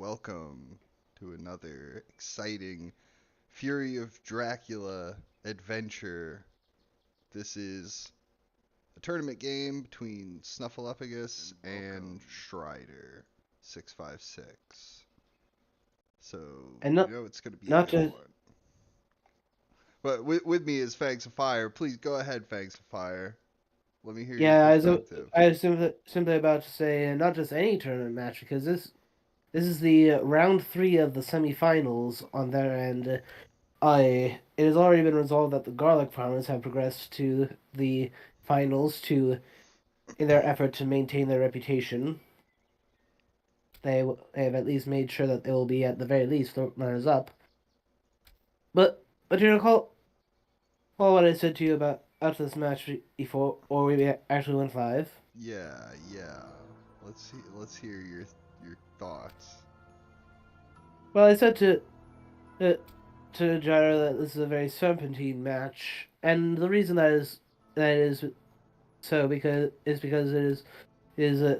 welcome to another exciting Fury of Dracula adventure. This is a tournament game between Snuffleupagus and Strider656. So, And you not know it's going to be a not good just one. But with me is Fangs of Fire. Please go ahead, Fangs of Fire. Let me hear your yeah, perspective. I was simply about to say not just any tournament match because this is the round three of the semifinals on their end. I it has already been resolved that the Garlic Farmers have progressed to the finals to in their effort to maintain their reputation. They have at least made sure that they will be at the very least the runners up. But you recall all what I said to you about after this match before, or we actually win five. Yeah. Let's hear your thoughts. Well, I said uh, to Gyro that this is a very serpentine match, and the reason that is so because it is a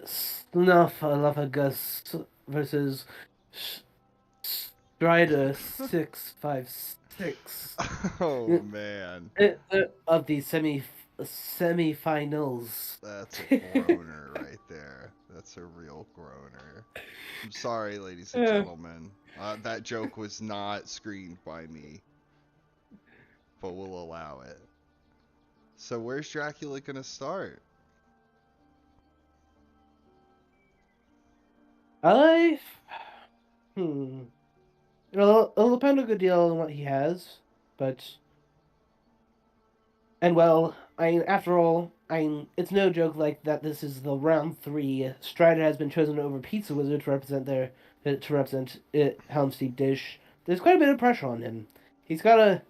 Snuffleupagus versus Strider656 Oh man. of the semifinals. That's a groaner right there. That's a real groaner. I'm sorry, ladies and gentlemen. That joke was not screened by me, but we'll allow it. So where's Dracula gonna start? I hmm. It'll depend a good deal on what he has, but and well, after all, it's no joke like that. This is the round three. Strider has been chosen over Pizza Wizard to represent Helm's Deep Dish. There's quite a bit of pressure on him. He's got a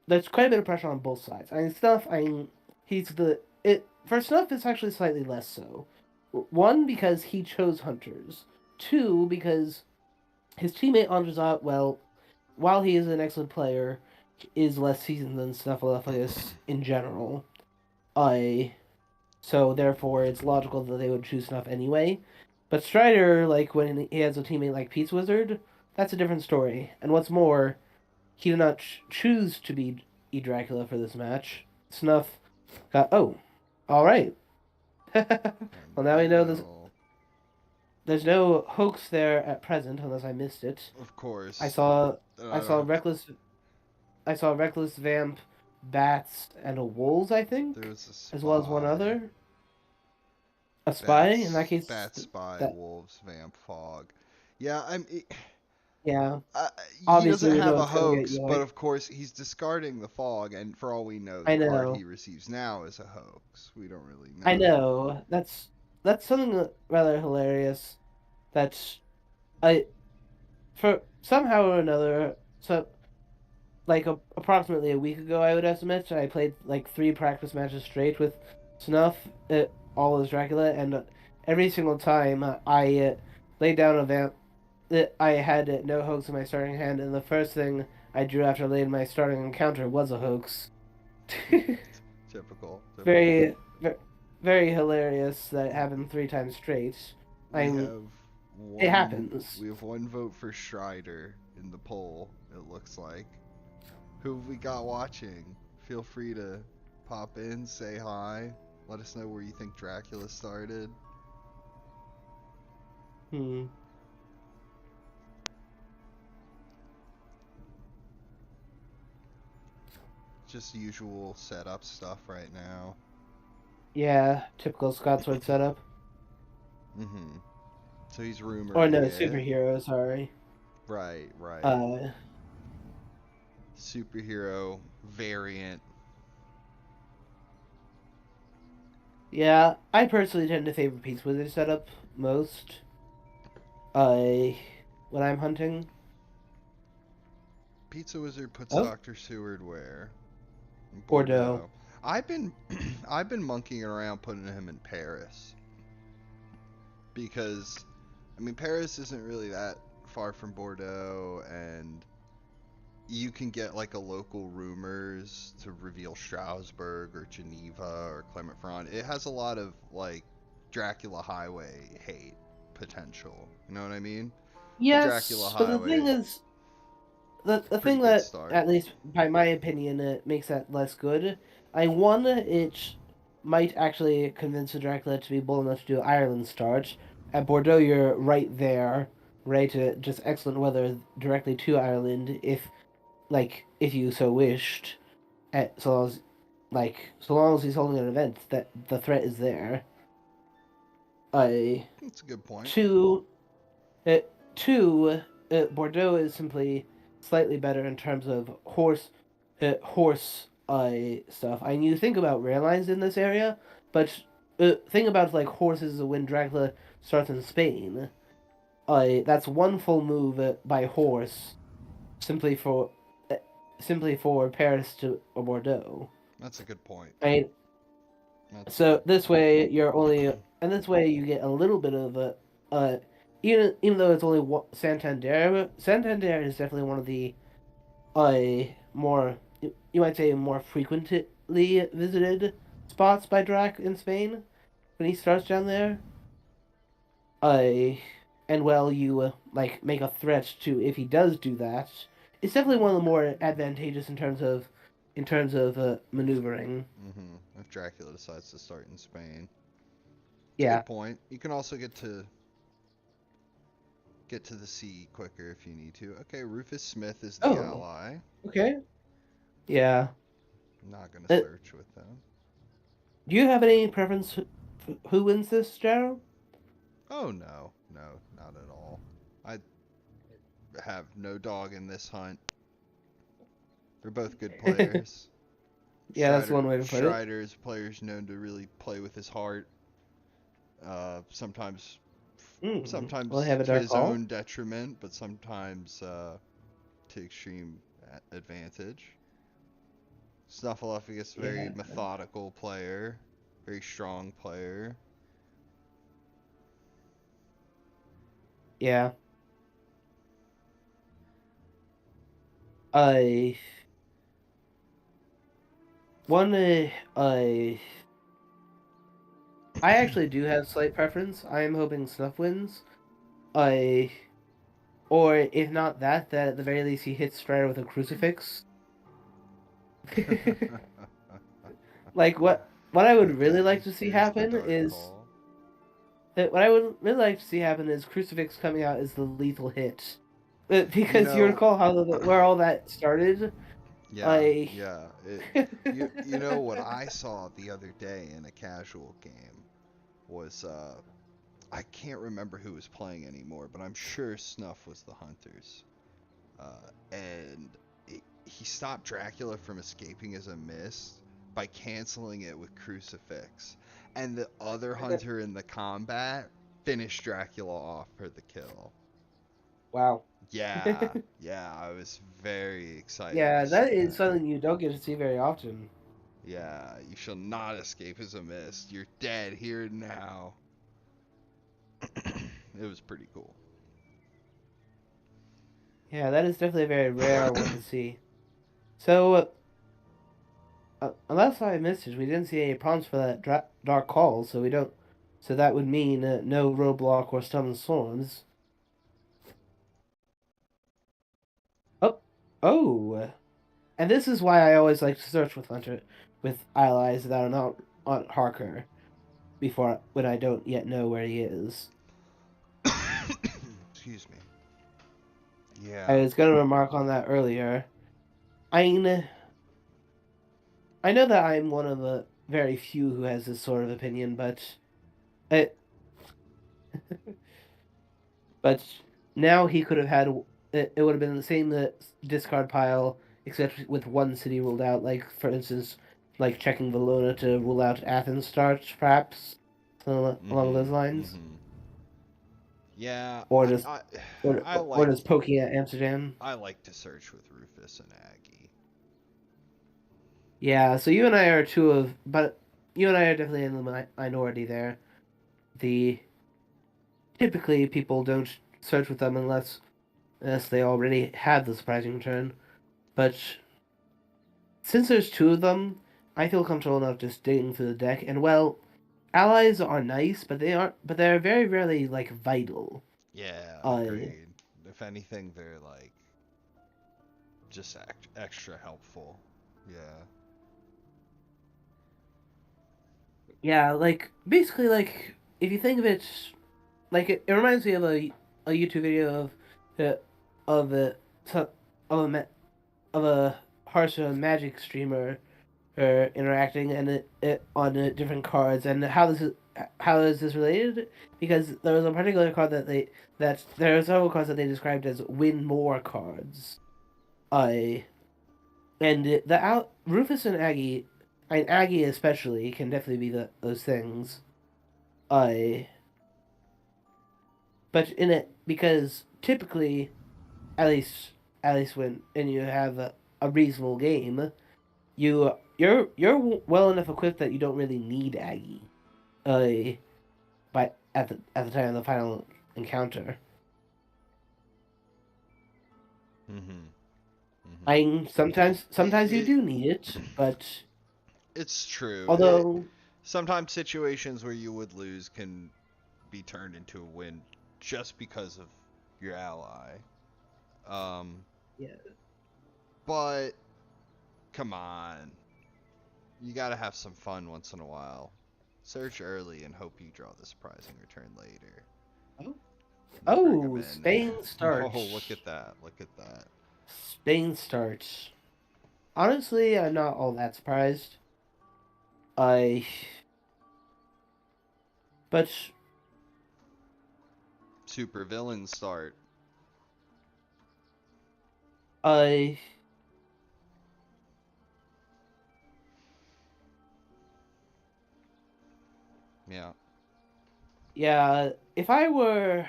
There's quite a bit of pressure on both sides. Stuff. He's the it for Snuff. It's actually slightly less so. One because he chose hunters. Two because his teammate Andrzej, well, while he is an excellent player, is less seasoned than Snuffleupagus in general. I So therefore it's logical that they would choose Snuff anyway. But Strider, like when he has a teammate like Pete's Wizard, that's a different story. And what's more, he did not choose to be E Dracula for this match. Snuff got all right. And Well, now we know well, there's no hoax there at present, unless I missed it. of I course. saw I Uh, saw reckless I saw reckless vamp, bats, and a wolves. I there think, was a as well as one spy. other. A spy. In that Bats, case, bat spy, that wolves, vamp, fog. Yeah, yeah. Uh, he Obviously, doesn't we have know a it's gonna get hoax, but yoinked. of course he's discarding the fog, and for all we know, the I card he know. receives now is a hoax. We don't really I know. know. That's something rather hilarious. That's I for somehow or another. So approximately a week ago, I would estimate. I played like three practice matches straight with Snuff, all as Dracula, and every single time I laid down a vamp. I had no hoax in my starting hand, and the first thing I drew after laying my starting encounter was a hoax. Typical. very, very, very hilarious that it happened three times straight. We I'm. have It one. happens. We have one vote for Strider in the poll. It looks like. Who have we got watching? Feel free to pop in, say hi, let us know where you think Dracula started. Hmm. Just usual setup stuff right now. Yeah, typical Scotsword setup. Mm-hmm. So he's Or no, rumoring it. superhero. Sorry. Right. Uh, Superhero variant. yeah, I personally tend to favor Pete's Wizard setup most. I when I'm hunting. Pizza Wizard puts Oh, Dr. Seward where? In Bordeaux. Bordeaux. I've been I've been monkeying around putting him in Paris because Paris isn't really that far from Bordeaux, and you can get like a local rumors to reveal Strasbourg or Geneva or Clermont-Ferrand. It has a lot of like Dracula Highway hate potential. You know what I mean? Dracula Yes, but the thing Highway, is, the pretty thing good that, start. at least by my opinion, makes that less good. It might actually convince the Dracula to be bold enough to do Ireland start. At Bordeaux, you're right there, right? Just excellent weather directly to Ireland, if you so wished. At, so long as, so long as he's holding an event, that the threat is there. I That's a good point. two, uh, two, Bordeaux is simply slightly better in terms of horse stuff. I mean, you think about rail lines in this area, but think about like horses when Dracula starts in Spain. That's one full move by horse, simply for uh, simply for Paris to Bordeaux. That's a good point. I mean, That's a so good this point. way you're only, and this way you get a little bit of a, even though it's only Santander. Santander is definitely one of the more, you might say, more frequently visited spots by Drac in Spain when he starts down there. Uh, and well, you make a threat to if he does do that. It's definitely one of the more advantageous in terms of maneuvering. If Dracula decides to start in Spain, it's a Yeah. good point. You can also get to the sea quicker if you need to. Okay, Rufus Smith is the Oh. ally. Okay. Yeah. I'm not gonna Uh, search with them. do you have any preference who wins this, Jaro? Oh no, no, not at all. I have no dog in this hunt. They're both good players. Yeah, that's one way to put it. Strider is a player who's known to really play with his heart. Sometimes, Will I have a to dark his call? own detriment, but sometimes to extreme advantage. Snuffleupagus, very Yeah. methodical player, very strong player. Yeah. I one I actually do have slight preference. I am hoping Snuff wins. I or if not that, that at the very least he hits Strider with a crucifix. Like what I would really like Okay, to see here's the happen dark is call. that what I would really like to see happen is crucifix coming out as the lethal hit. You Because you know, recall how where all that started. yeah, I yeah. You know what I saw the other day in a casual game was I can't remember who was playing anymore, but I'm sure Snuff was the hunters. And he stopped Dracula from escaping as a mist by canceling it with crucifix, and the other hunter in the combat finished Dracula off for the kill. wow. Yeah, yeah, I was very excited to Yeah, that see is that. something you don't get to see very often. Yeah, you shall not escape as a mist. You're dead here and now. It was pretty cool. Yeah, that is definitely a very rare one to see. So, unless I missed it, we didn't see any prompts for that dark call, so we don't. So that would mean no roadblock or stun swords. Oh, oh, and this is why I always like to search with allies that are not on Harker before when I don't yet know where he is. Excuse me. I Yeah. was going to remark on that earlier. I I know that I'm one of the very few who has this sort of opinion, it, but now he could have had it would have been the same discard pile, except with one city ruled out. Like for instance, like checking Valona to rule out Athens starts, perhaps along Mm-hmm. those lines, Mm-hmm. Yeah, or just I or like just poking at Amsterdam. I like to search with Rufus and Aggie. Yeah, so you and I are two of, but you and I are definitely in the minority there. The typically people don't search with them unless they already have the surprising return. But since there's two of them, I feel comfortable enough just digging through the deck. And well, allies are nice, but they aren't. But they're very rarely like vital. Yeah, Uh, agreed. If anything, they're like just extra helpful. Yeah. Yeah, like basically, like if you think of it, like it reminds me of a YouTube video of a of a of a Hearthstone Magic streamer interacting and it on different cards and how is this related? Because there was a particular card that there are several cards that they described as win more cards. I and the out Rufus and Aggie, and Aggie especially can definitely be those things. I but in it because typically at least when and you have a reasonable game, you're well enough equipped that you don't really need Aggie. Uh, but at the time of the final encounter, Mm-hmm. I sometimes you It, do need it, but it's true. although Sometimes situations where you would lose can be turned into a win just because of your ally. Um, yeah, but come on, you gotta have some fun once in a while. Search early and hope you draw the surprising return later. oh, Never recommend. Spain Oh, starts. look at that! Look at that! Spain starts. Honestly, I'm not all that surprised. I but Super villain start. I Yeah. yeah, if I were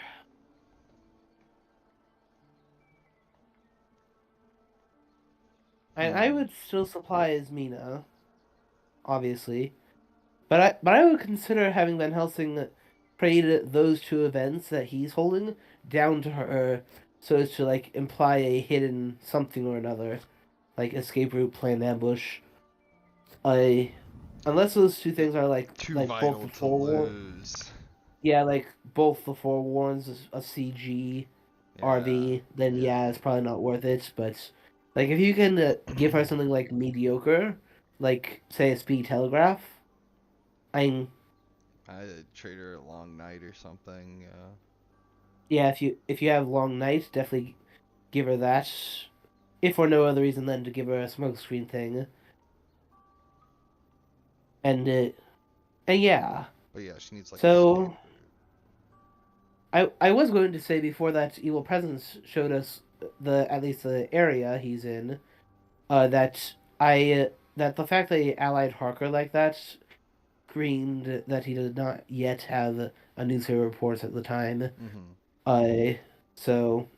I Hmm. would still supply as Mina, obviously. But I would consider having Van Helsing trade those two events that he's holding down to her so as to like imply a hidden something or another, like escape route, planned ambush. I unless those two things are Too like both vital the to forewar lose. yeah, like both the forewarns a CG Yeah. RV, then Yeah. yeah, it's probably not worth it. But like if you can give her something like mediocre, like say a speed telegraph, I'm I'd trade her a long night or something. yeah, if you have long night, definitely give her that. If for no other reason than to give her a smokescreen thing, and and yeah. But yeah, she needs like escape So route. I was going to say before that Evil Presence showed us the at least the area he's in, that that the fact that he allied Harker like that screamed that he did not yet have a newspaper reports at the time. Mm-hmm. I so,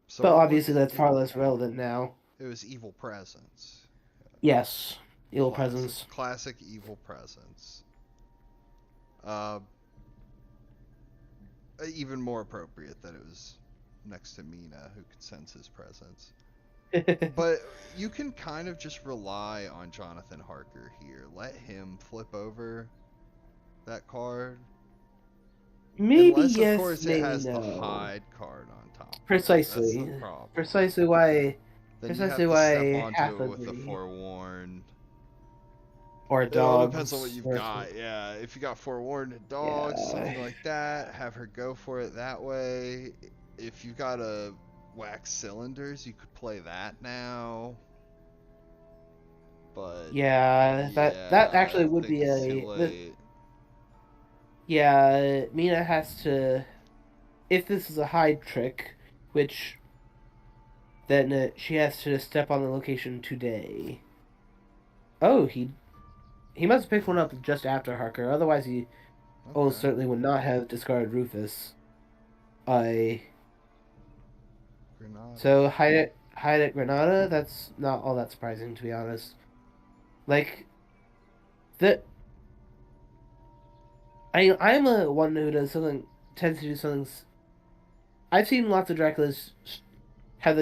So but what was obviously it? that's far less relevant now. It was evil presence. Yes, Evil Classic, Presence. classic evil presence. Uh, even more appropriate that it was next to Mina, who could sense his presence. But you can kind of just rely on Jonathan Harker here. Let him flip over that card. Maybe Unless, of yes, course, it maybe has the no. hide card on top of it. That's the Precisely. problem. Precisely why. Then you have Precisely to step why onto half it with the agree. forewarned. Or It all depends on what dogs. you've Or got. Yeah, if you got forewarned dogs, yeah. something like that, have her go for it that way. If you got a wax cylinders, you could play that now. But Yeah, that yeah, actually I would think be it's too a late. yeah, Mina has to if this is a hide trick, which then she has to step on the location today. Oh, he must have picked one up just after Harker. Otherwise, he almost Okay. certainly would not have discarded Rufus. I Granada. so hide at Granada. That's not all that surprising, to be honest. Like the I'm a one who does something tends to do something. I've seen lots of Draculas have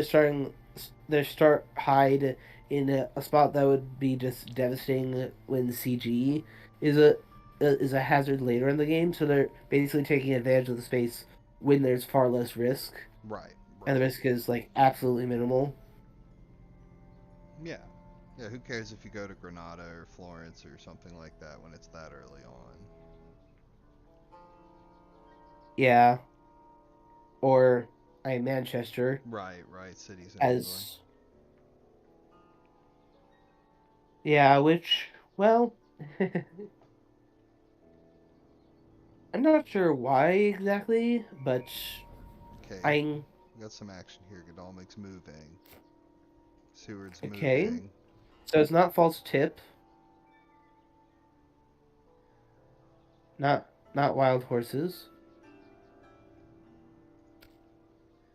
their start hide in a spot that would be just devastating when CG is a hazard later in the game. So they're basically taking advantage of the space when there's far less risk. Right, and the risk is like absolutely minimal. Yeah. Yeah, who cares if you go to Granada or Florence or something like that when it's that early on? Yeah, or Manchester Right, right. Cities in England. as yeah, which well, I'm not sure why exactly, but Okay, I'm we got some action here. Godalmic's moving. Seward's okay. moving. So it's not false tip, not wild horses,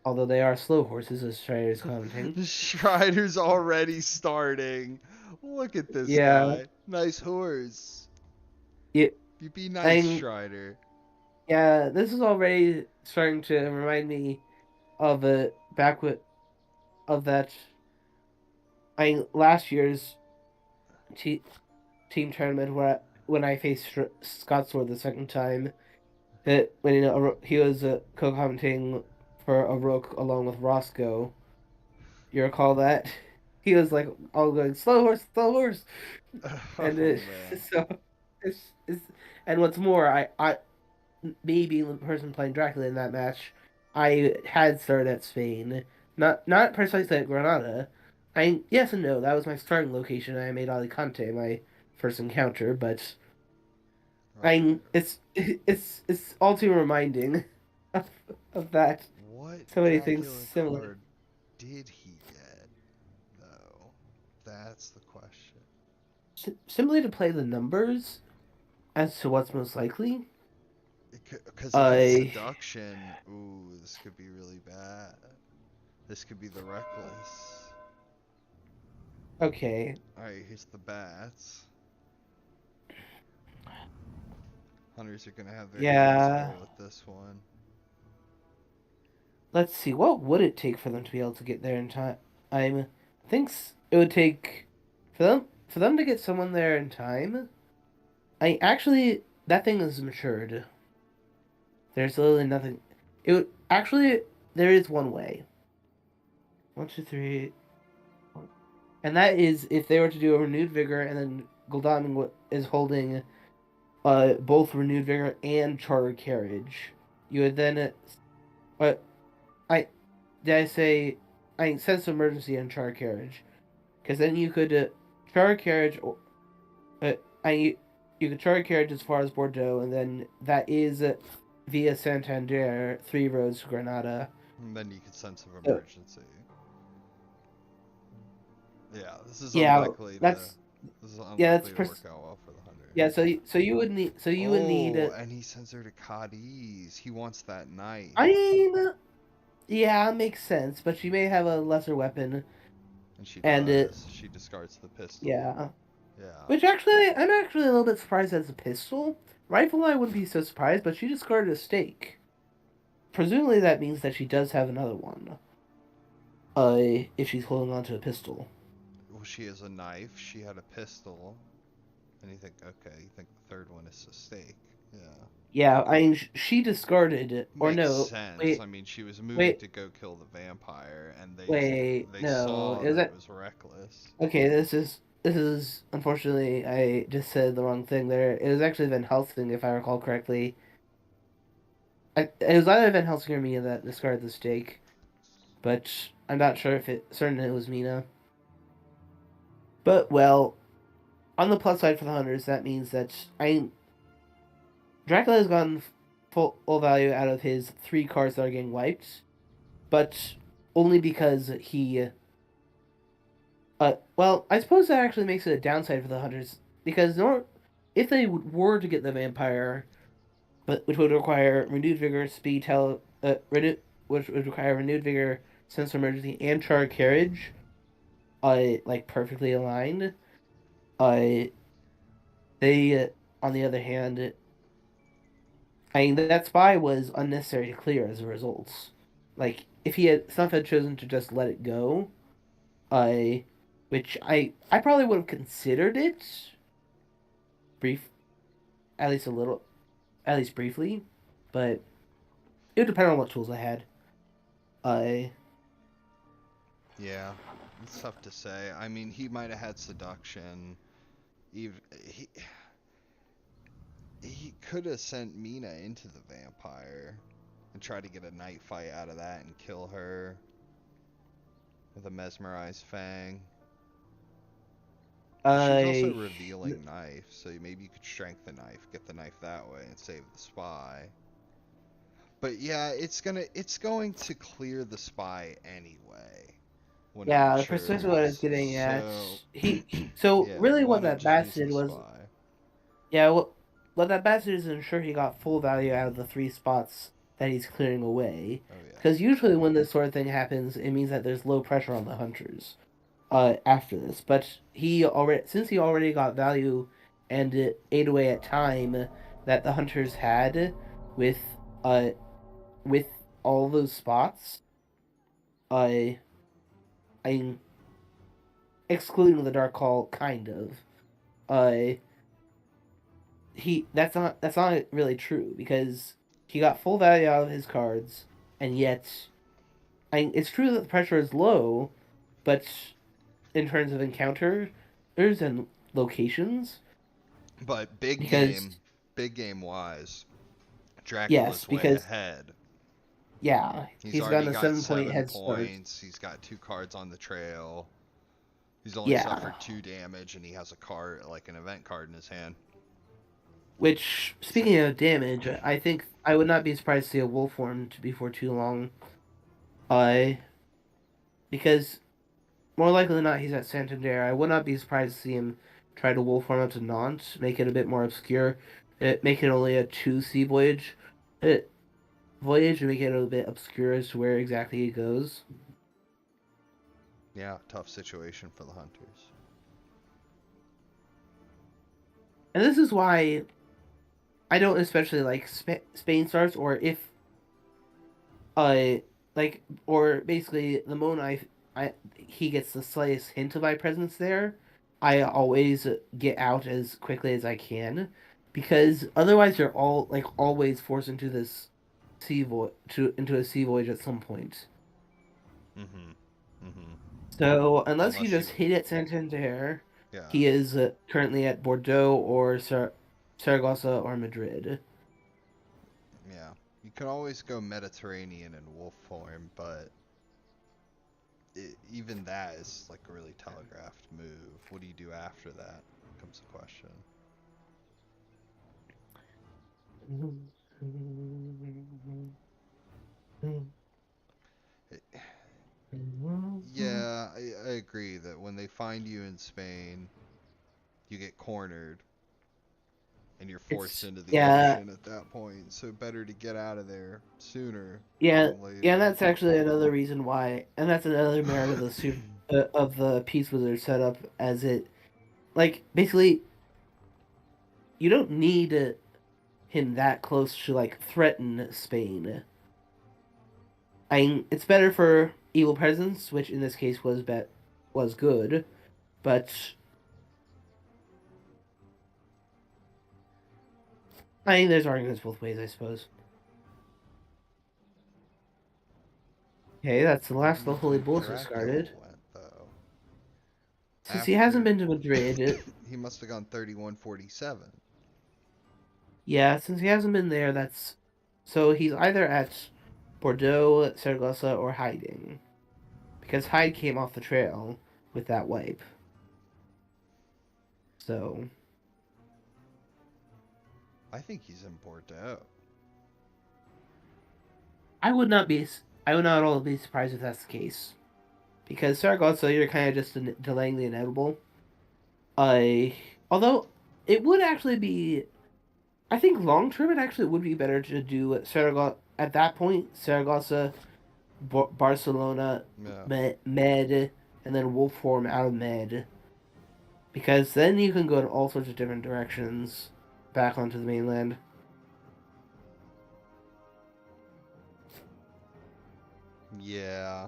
although they are slow horses, as Strider is commenting. Strider's already starting. Look at this Yeah, guy. Nice horse. yeah, You be nice, I'm Strider. yeah. This is already starting to remind me of a back with of that. Last year's te team tournament where when I faced Scottsword the second time, when he was co-commenting for a rook along with Roscoe. You recall that? He was like all going slow horse, and Oh man. so it's and what's more, me being the person playing Dracula in that match, I had started at Spain, not precisely at Granada. Yes and no, that was my starting location. I made Alicante my first encounter, but Right. it's all too reminding of, of that. What So many things Dracula similar. card did he get, though? That's the question. Simply to play the numbers as to what's most likely. Because if it's I seduction, ooh, this could be really bad. This could be the reckless. okay. Alright, here's the bats. Hunters are gonna have their hands Yeah. full with this one. Let's see. What would it take for them to be able to get there in time? I think it would take for them to get someone there in time. I actually that thing is matured. There's literally nothing. It would actually there is one way. One, two, three, and that is if they were to do a renewed vigor, and then Gul'dan is holding both renewed vigor and charter carriage. You would then uh, I did I say I sense of emergency and charter carriage because then you could charter carriage uh, I you could charter carriage as far as Bordeaux, and then that is via Santander 3 roads to Granada. And then you could sense of So emergency. Yeah, this is yeah, unlikely to. that's This is yeah that's unlikely to work out well for the hunter. yeah. So you would need Oh, and he sends her to Cadiz. He wants that knife. I mean yeah, makes sense, but she may have a lesser weapon, And she and does. She discards the pistol. yeah. Yeah. Which actually, I'm actually a little bit surprised as a pistol. Rifle, I wouldn't be so surprised, but she discarded a stake. Presumably, that means that she does have another one. If she's holding on to a pistol. Well, she has a knife. She had a pistol. And you think, okay, you think the third one is a stake. Yeah. Yeah, I mean, she discarded, or Makes no, sense. wait, I mean, she was moving wait, to go kill the vampire, and wait, they no, saw is that it that was reckless. okay? This is unfortunately, I just said the wrong thing there. It was actually Van Helsing, if I recall correctly. It was either Van Helsing or Mina that discarded the stake, but I'm not sure if certain it was Mina. But well, on the plus side for the hunters, that means that Dracula has gotten full value out of his 3 cards that are getting wiped, but only because he. Well, I suppose that actually makes it a downside for the hunters because if they were to get the vampire, but which would require renewed vigor, speed, which would require renewed vigor, sense of emergency, and charge carriage, like perfectly aligned. Uh, they, on the other hand, I mean, that spy was unnecessary to clear as a result. Like, if Snuff had chosen to just let it go, I, which I probably would have considered it, brief, at least a little, briefly, but it would depend on what tools I had. Yeah, it's tough to say. I mean, he might have had seduction. Even he could have sent Mina into the vampire and tried to get a night fight out of that and kill her with a mesmerized fang. She's also I revealing knife, so maybe you could strength the knife, get the knife that way, and save the spy. But yeah, it's going to clear the spy anyway when it Yeah, precisely what I was matures. getting at. So So yeah, really why what not that just bat use did the was, spy? yeah, what that bat did is ensure he got full value out of the three spots that he's clearing away. Oh yeah. Because usually when this sort of thing happens, it means that there's low pressure on the hunters after this. But since he already got value and it ate away at time that the hunters had with uh with all those spots, I I excluding the dark hall kind of. Uh that's not really true because he got full value out of his cards and yet it's true that the pressure is low, but in terms of encounters and locations, But because big game wise, yes, Dracula's way because ahead. yeah, He's he's gotten already a got 7 point seven head start. points. He's got 2 cards on the trail. He's only Yeah, suffered 2 damage, and he has a card, like an event card in his hand. which speaking of damage, I think I would not be surprised to see a wolf form before too long. I because more likely than not, he's at Santander. I would not be surprised to see him try to wolf farm up to Nantes, make it a bit more obscure, make it only a 2 sea voyage, and make it a bit obscure as to where exactly he goes. Yeah, tough situation for the hunters. And this is why I don't especially like Spain starts, or if uh like or basically the moment he gets the slightest hint of my presence there, I always get out as quickly as I can, because otherwise you're all like always forced into this into a sea voyage at some point. Mhm. Mhm. So unless you Unless just you, hit at Santander, yeah, he is currently at Bordeaux or Saragossa or Madrid. yeah. You can always go Mediterranean in wolf form, but even that is like a really telegraphed move. What do you do after that? Comes the question. It, yeah, I agree that when they find you in Spain, you get cornered and you're forced It's into the yeah, ocean at that point. So better to get out of there sooner yeah, than yeah. later. That's actually another reason why, and that's another merit of of the Peace Wizard setup, as it like basically you don't need him that close to like threaten Spain. It's better for evil presence, which in this case was good, but I think there's arguments both ways, I suppose. Okay, that's the Where last do of you the Holy think Bulls Dracula discarded. went though? Since he hasn't After been to Madrid, he must have gone 3147. yeah, since he hasn't been there, that's so he's either at Bordeaux, Saragossa, or hiding. Because Hyde came off the trail with that wipe. So I think he's in Bordeaux. I would not be I would not at all be surprised if that's the case. Because Saragossa, you're kind of just delaying the inevitable. I although it would actually be, I think long term it actually would be better to do Saragossa at that point. Saragossa, Barcelona, Yeah. Med, and then Wolf form out of Med, because then you can go in all sorts of different directions back onto the mainland. Yeah.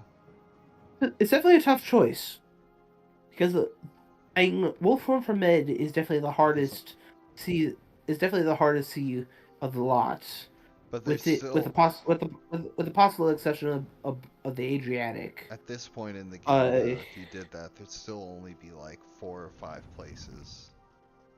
It's definitely a tough choice because Wolf form from Med is definitely the Doesn't hardest see of the lot. But they with the still, with the possible exception of the Adriatic. at this point in the game, Uh, though, if you did that, there'd still only be like 4 or 5 places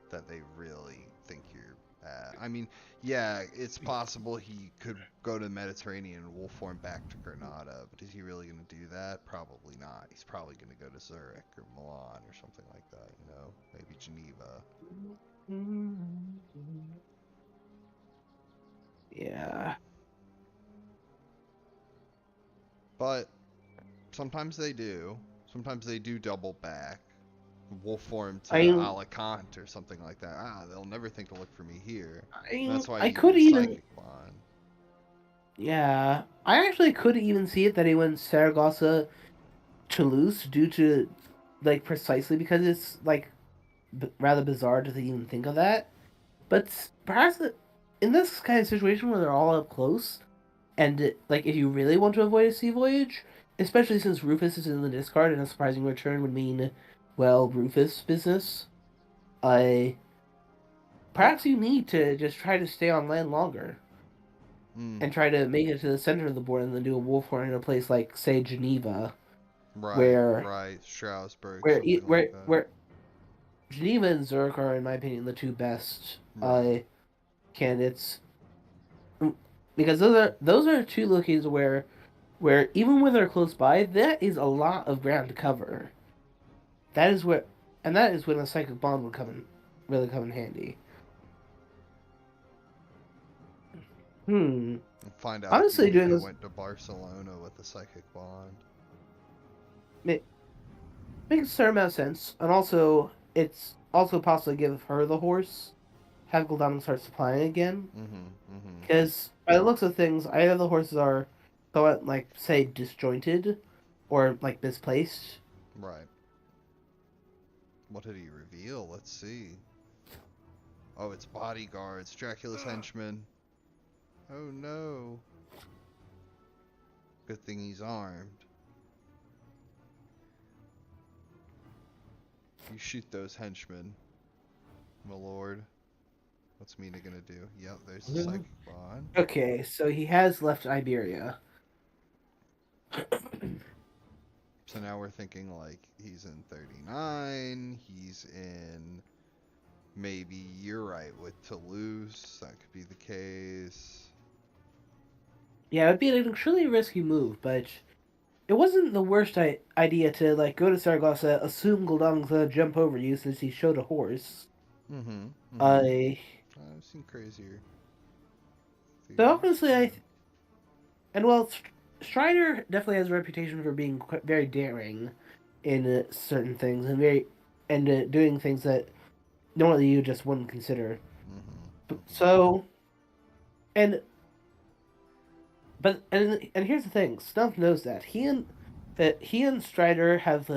that they really think you're at. I mean, yeah, it's possible he could go to the Mediterranean and wolf form back to Granada, but is he really going to do that? Probably not. He's probably going to go to Zurich or Milan or something like that, you know? Maybe Geneva. yeah. But sometimes they do. Sometimes they do double back. Wolf form to I Alicante or something like that. Ah, they'll never think to look for me here. And I that's why I you could use even Psychic Bond. yeah. I actually could even see it that he went Saragossa Toulouse due to like precisely because it's like rather bizarre to even think of that. But perhaps in this kind of situation where they're all up close, and like if you really want to avoid a sea voyage, especially since Rufus is in the discard and a surprising return would mean, well, Rufus business. I perhaps you need to just try to stay on land longer Mm, and try to make it to the center of the board and then do a wolf horn in a place like say Geneva, right, where right. Strasbourg, something like that. where Geneva and Zurich are, in my opinion, the two best Right. candidates. Because those are two locations where even when they're close by, that is a lot of ground to cover. That is where, and that is when a psychic bond would really come in handy. Hmm. And find out if you Honestly, doing really this went to Barcelona with the Psychic Bond. makes a certain amount of sense, and also it's also possible to give her the horse, have Gul'dan start supplying again. Mm-hmm, mm-hmm. Because by the looks of things, either the horses are somewhat like say disjointed, or like misplaced. Right. What did he reveal? Let's see. Oh, it's bodyguards. Dracula's henchmen. Oh no. Good thing he's armed. You shoot those henchmen, my lord. What's Mina gonna do? Yep, there's the Psychic Bond. Okay, so he has left Iberia. So now we're thinking like he's in 39, he's in maybe you're right with Toulouse, that could be the case. Yeah, it'd be an extremely risky move, but it wasn't the worst idea to like go to Saragossa, assume Gul'dan's gonna jump over you since he showed a horse. Mm-hmm. Mm-hmm. I I've seen crazier so theories. honestly, and well, Strider definitely has a reputation for being very daring in certain things and doing things that normally you just wouldn't consider. Mm-hmm. Mm-hmm. So and and here's the thing: Snuff knows that he and Strider have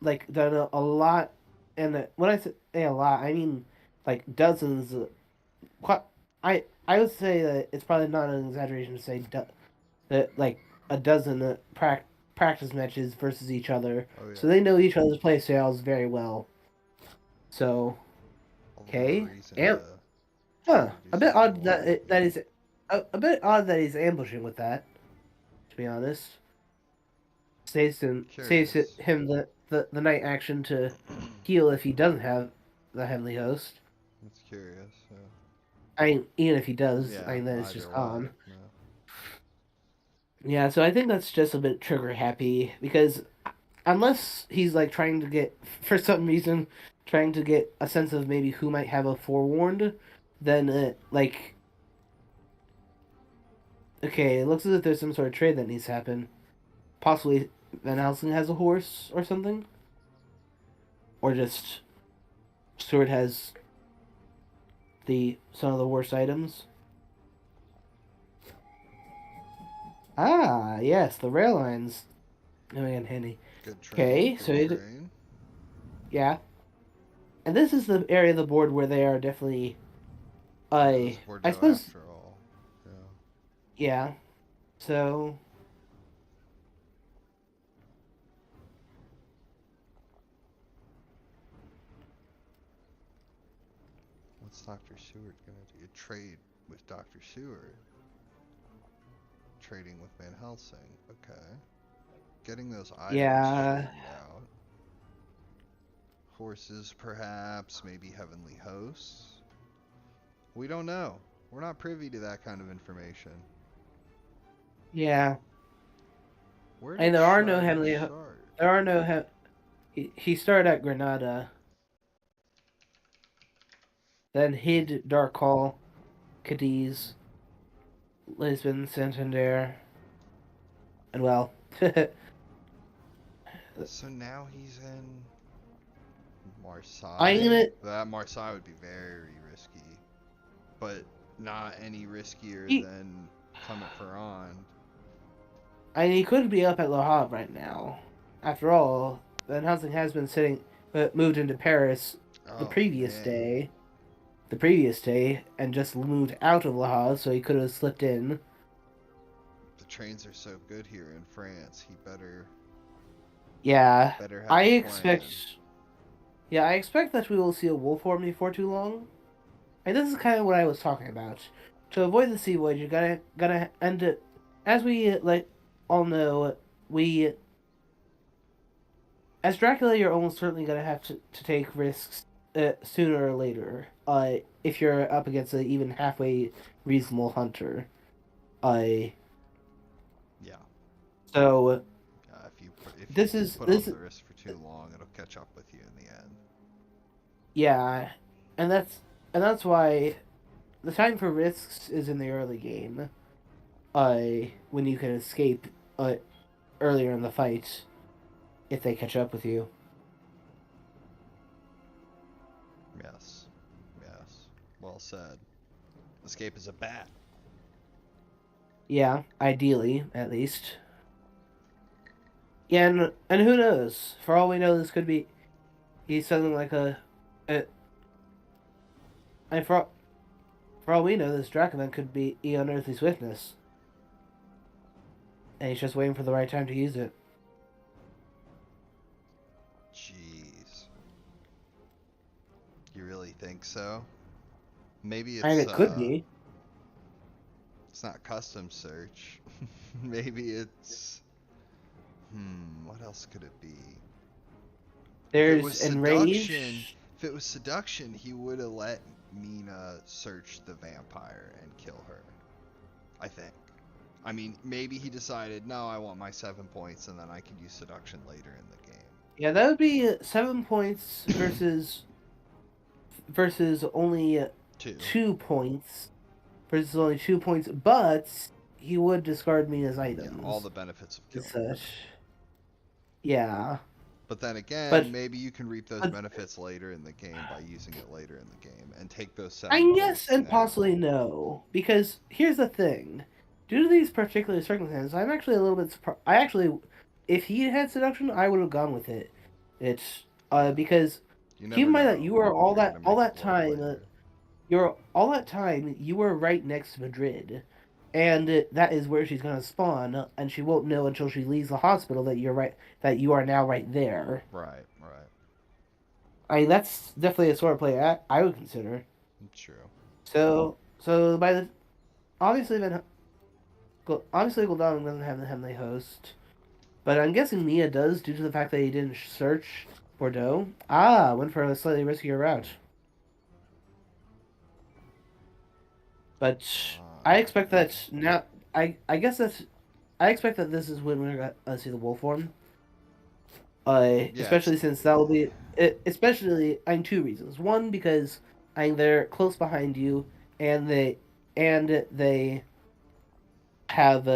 like done a lot, and when I say a lot, I mean like dozens. Quite, I would say that it's probably not an exaggeration to say that like a dozen practice matches versus each other, Oh so yeah. they know each other's play styles very well. So All the more okay, reason and to do a bit something odd that wild. that is a bit odd that he's ambushing with that. To be honest. Curious. Him the night action to heal if he doesn't have the heavenly host. That's curious. I mean, even if he does, I Yeah, mean then it's either just way. gone. Yeah. Yeah, so I think that's just a bit trigger happy because unless he's like trying to get for some reason trying to get a sense of maybe who might have a forewarned, then like okay, it looks as if there's some sort of trade that needs to happen. Possibly Van Helsing has a horse or something, or just Stewart has the some of the worst items. Ah, yes, the rail lines. Oh, yeah, handy. Good train Okay, for so Lorraine. yeah, and this is the area of the board where they are definitely. Yeah, this is I Bordeaux suppose, after all. Yeah. yeah. So What's Dr. Seward gonna do? Trade with Dr. Seward? trading with Van Helsing. Okay. Getting those items Yeah. straightened out. Horses, perhaps, maybe heavenly hosts. We don't know. We're not privy to that kind of information. Yeah. Where And did there are no Strider heavenly. start? There are no. He started at Granada, then hid Darkhall, Cadiz, Lisbon, Santander, and well. So now he's in Marseille. I'm gonna. That Marseille would be very risky, but not any riskier He, than Clement Ferrand. he could be up at Le Havre right now. After all, Van Helsing has been moved into Paris the Oh previous man, day. The previous day, and just moved out of Le Havre, so he could have slipped in. the trains are so good here in France. He better. Yeah, Better have I a expect. plan. Yeah, I expect that we will see a wolf form before too long. And this is kind of what I was talking about. To avoid the sea voyage, you gotta end it. As we all know, we as Dracula, you're almost certainly gonna have to take risks sooner or later. If you're up against an even halfway reasonable hunter. Yeah. So If this you is put this off the risk for too long, it'll catch up with you in the end. yeah, and that's why the time for risks is in the early game. When you can escape earlier in the fight if they catch up with you. Yes. Yes. Well said. Escape is a bat. Yeah, ideally, at least. Yeah, and who knows? For all we know, this could be he's something like a and for all we know, this Dracoman could be E Unearthly Swiftness, and he's just waiting for the right time to use it. Jeez. You really think so? Maybe I mean, it's it could be. it's not custom search. Maybe it's what else could it be? There's Enrage. If it was seduction, he would have let Mina search the vampire and kill her. I think. I mean, maybe he decided, no, I want my 7 points, and then I can use seduction later in the game. Yeah, that would be 7 points versus only 2 points. Versus only 2 points, but he would discard Mina's items. Yeah, all the benefits of killing her. Yeah. But then again, maybe you can reap those benefits later in the game by using it later in the game and take those 7 points. Yes, and possibly no. Because here's the thing. Due to these particular circumstances, I'm actually a little bit surprised. If he had seduction, I would have gone with it. It's because keep in mind that you were all that time you were right next to Madrid, and that is where she's gonna spawn, and she won't know until she leaves the hospital that you are now right there. Right. I mean, that's definitely a sort of play I would consider. True. So obviously Gul'dan doesn't have the Heavenly Host, but I'm guessing Mia does due to the fact that he didn't search Bordeaux. Went for a slightly riskier route. But I expect that now. I expect that this is when we're gonna see the wolf form. Especially since that will be especially. I mean, 2 reasons. One, because they're close behind you, and they have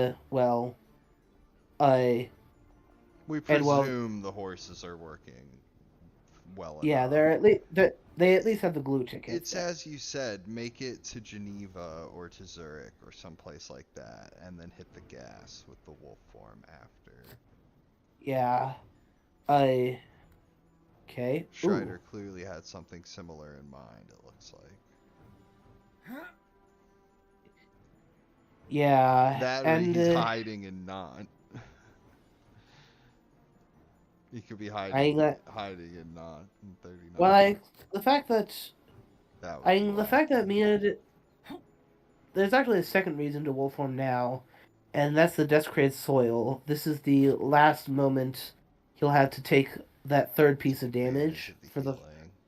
we presume the horses are working well enough. they at least have the glue tickets. It's as you said, make it to Geneva or to Zurich or someplace like that, and then hit the gas with the wolf form after. Yeah. Okay. Strider clearly had something similar in mind, it looks like. Yeah. That and he's hiding and not. He could be hiding and not in 39. Well, the fact that Mina there's actually a second reason to wolf form now, and that's the desecrated soil. This is the last moment he'll have to take that third piece of Advantage damage of the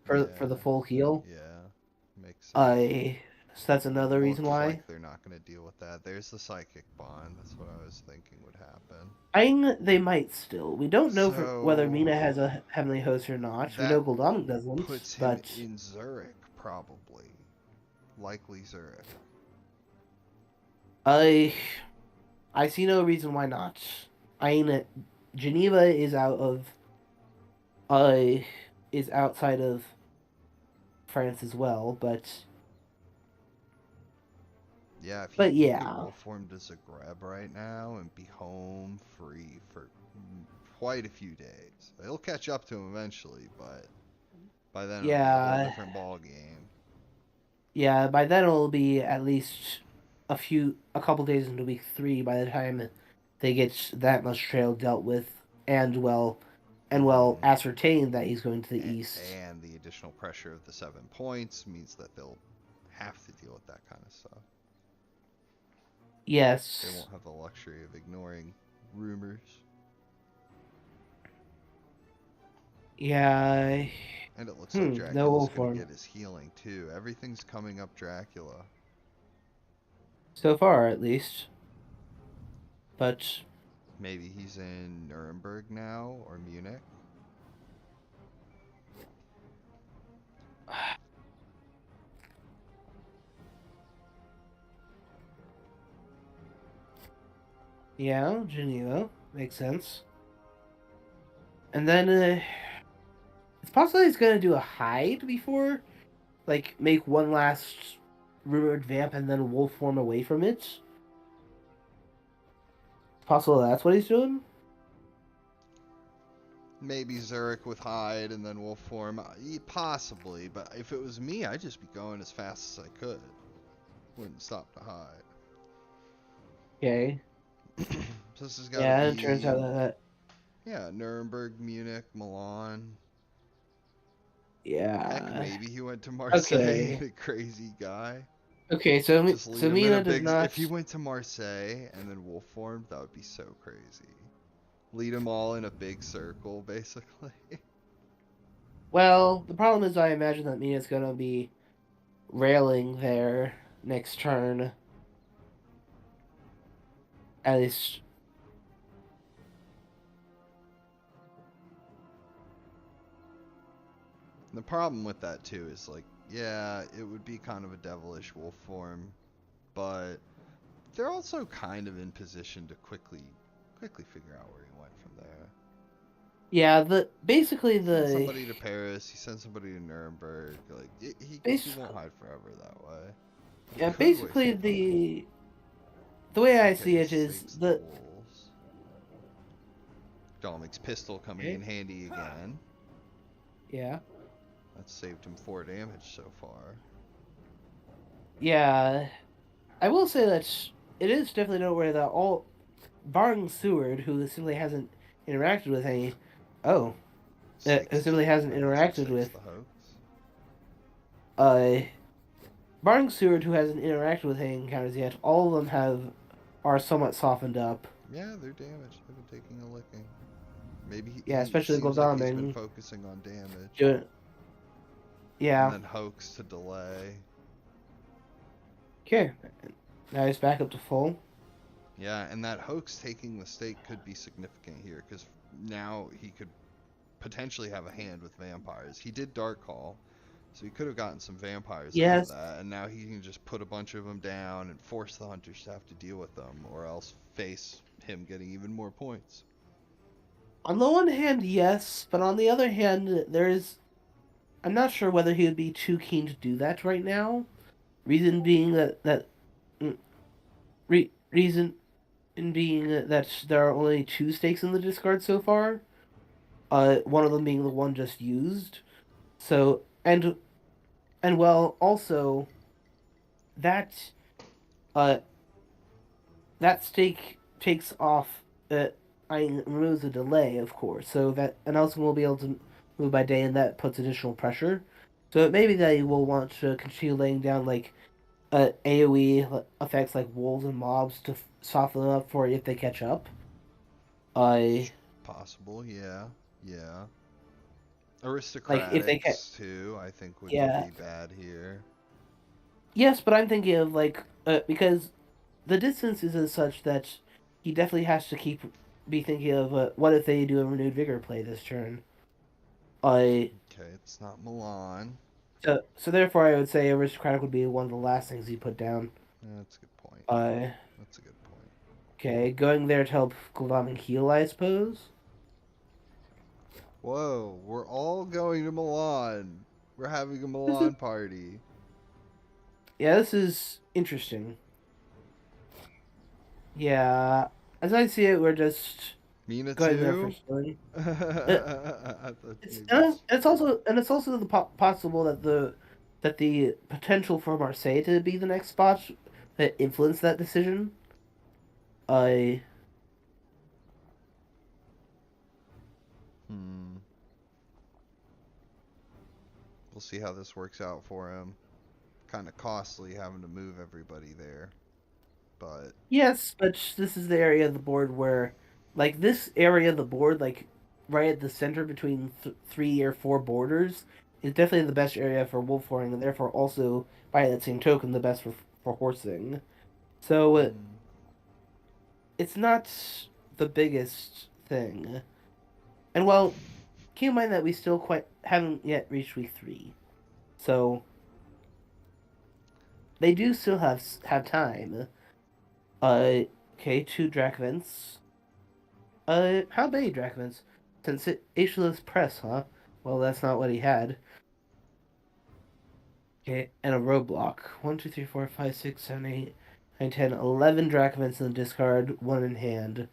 for the healing. for the Yeah, full heal. yeah, makes sense. I So that's another reason Looks why. like they're not going to deal with that. There's the psychic bond. That's what I was thinking would happen. They might still. We don't know for whether So Mina has a heavenly host or not. We that know Goldomik doesn't, puts him but in Zurich, probably. Likely Zurich. I I see no reason why not. I mean, Geneva uh is outside of France as well, Yeah, if he but can get yeah, wolf formed as a greb right now and be home free for quite a few days. It'll catch up to him eventually, but by then it'll be a whole yeah, different ball game. yeah. By then it'll be at least a couple days into week 3 by the time they get that much trail dealt with and well Hmm. ascertained that he's going to the east. And the additional pressure of the 7 points means that they'll have to deal with that kind of stuff. They Yes. won't have the luxury of ignoring rumors. Yeah. And it looks like No Dracula's wolf gonna form get his healing too. Everything's coming up Dracula. so far, at least. But Maybe he's in Nuremberg now or Munich. yeah, Geneva makes sense. And then it's possible he's gonna do a hide before, like make one last rumored vamp and then wolf form away from it. It's possible that's what he's doing. Maybe Zurich with Hyde and then Wolf form. Possibly, but if it was me, I'd just be going as fast as I could. Wouldn't stop to hide. Okay. So this has got to Yeah, it turns out be, that yeah, Nuremberg, Munich, Milan. Heck, yeah. maybe he went to Marseille, Okay. the crazy guy. Okay, Just lead him in a Mina does big. If not. he went to Marseille and then Wolf formed, that would be so crazy. Lead them all in a big circle, basically. Well, the problem is I imagine that Mina's gonna be railing there next turn. At least, The problem with that too is like, yeah, it would be kind of a devilish wolf form, but they're also kind of in position to quickly figure out where he went from there. yeah. The basically He sends the somebody to Paris. He sends somebody to Nuremberg. Like he base won't hide forever that way. He yeah could wait basically for the the way I see okay, it is saves the the wolves. Domic's pistol coming in okay, handy again. yeah, That's saved him 4 damage so far. yeah. I will say that it is definitely nowhere that all barring Seward, who simply hasn't interacted with any. Oh, who Six. simply hasn't I guess he interacted saves with. the hoax. Uh, Barring Seward, who hasn't interacted with any encounters yet, all of them are somewhat softened up. Yeah, they're damaged. They've been taking a licking. Maybe Yeah, he especially seems like he's been Goldomik. focusing on damage. Doing, And yeah. then hoax to delay. Okay. Now he's back up to full. Yeah, and that hoax taking the stake could be significant here because now he could potentially have a hand with vampires. He did Dark Call, so he could have gotten some vampires out of Yes. that, and now he can just put a bunch of them down and force the hunters to have to deal with them, or else face him getting even more points. On the one hand, yes, but on the other hand, I'm not sure whether he would be too keen to do that right now. Reason being mm, reason being that there are only 2 stakes in the discard so far. One of them being the one just used. So and well, also that uh that stake takes off. I removes a delay, of course. So that and also will be able to move by day, and that puts additional pressure. So it may be that he will want to continue laying down like AoE effects like wolves and mobs to soften them up for if they catch up. I Possible, yeah. Yeah. like if they can. Aristocratics, too, I think wouldn't Yeah. be bad here. Yes, but I'm thinking of like because the distance is as such that he definitely has to be thinking of what if they do a renewed vigor play this turn. I Okay, it's not Milan. so therefore I would say aristocratic would be one of the last things he put down. That's a good point. Uh, That's a good point. okay, going there to help Gul'dan heal, I suppose. Whoa, we're all going to Milan. We're having a This is Milan party. yeah, this is interesting. Yeah, as I see it, we're just Mina going there for too? healing. I Uh, thought It's maybe and it's also the possible that the potential for Marseille to be the next spot that influenced that decision. I Hmm. We'll see how this works out for him. Kind of costly having to move everybody there, but yes, but this is the area of the board where, like this area of the board, like right at the center between 3 or 4 borders, is definitely the best area for wolf whoring, and therefore also by that same token the best for horsing. So hmm. it's not the biggest thing. And well, keep in mind that we still quite haven't yet reached week 3, so they do still have time. Uh, okay, 2 Drachvents. How many Drachvents? Since it Ageless Press, huh? Well, that's not what he had. Okay, and a roadblock. 1, 2, 3, 4, 5, 6, 7, 8, 9, 10, 11 Drachvents in the discard, 1 in hand.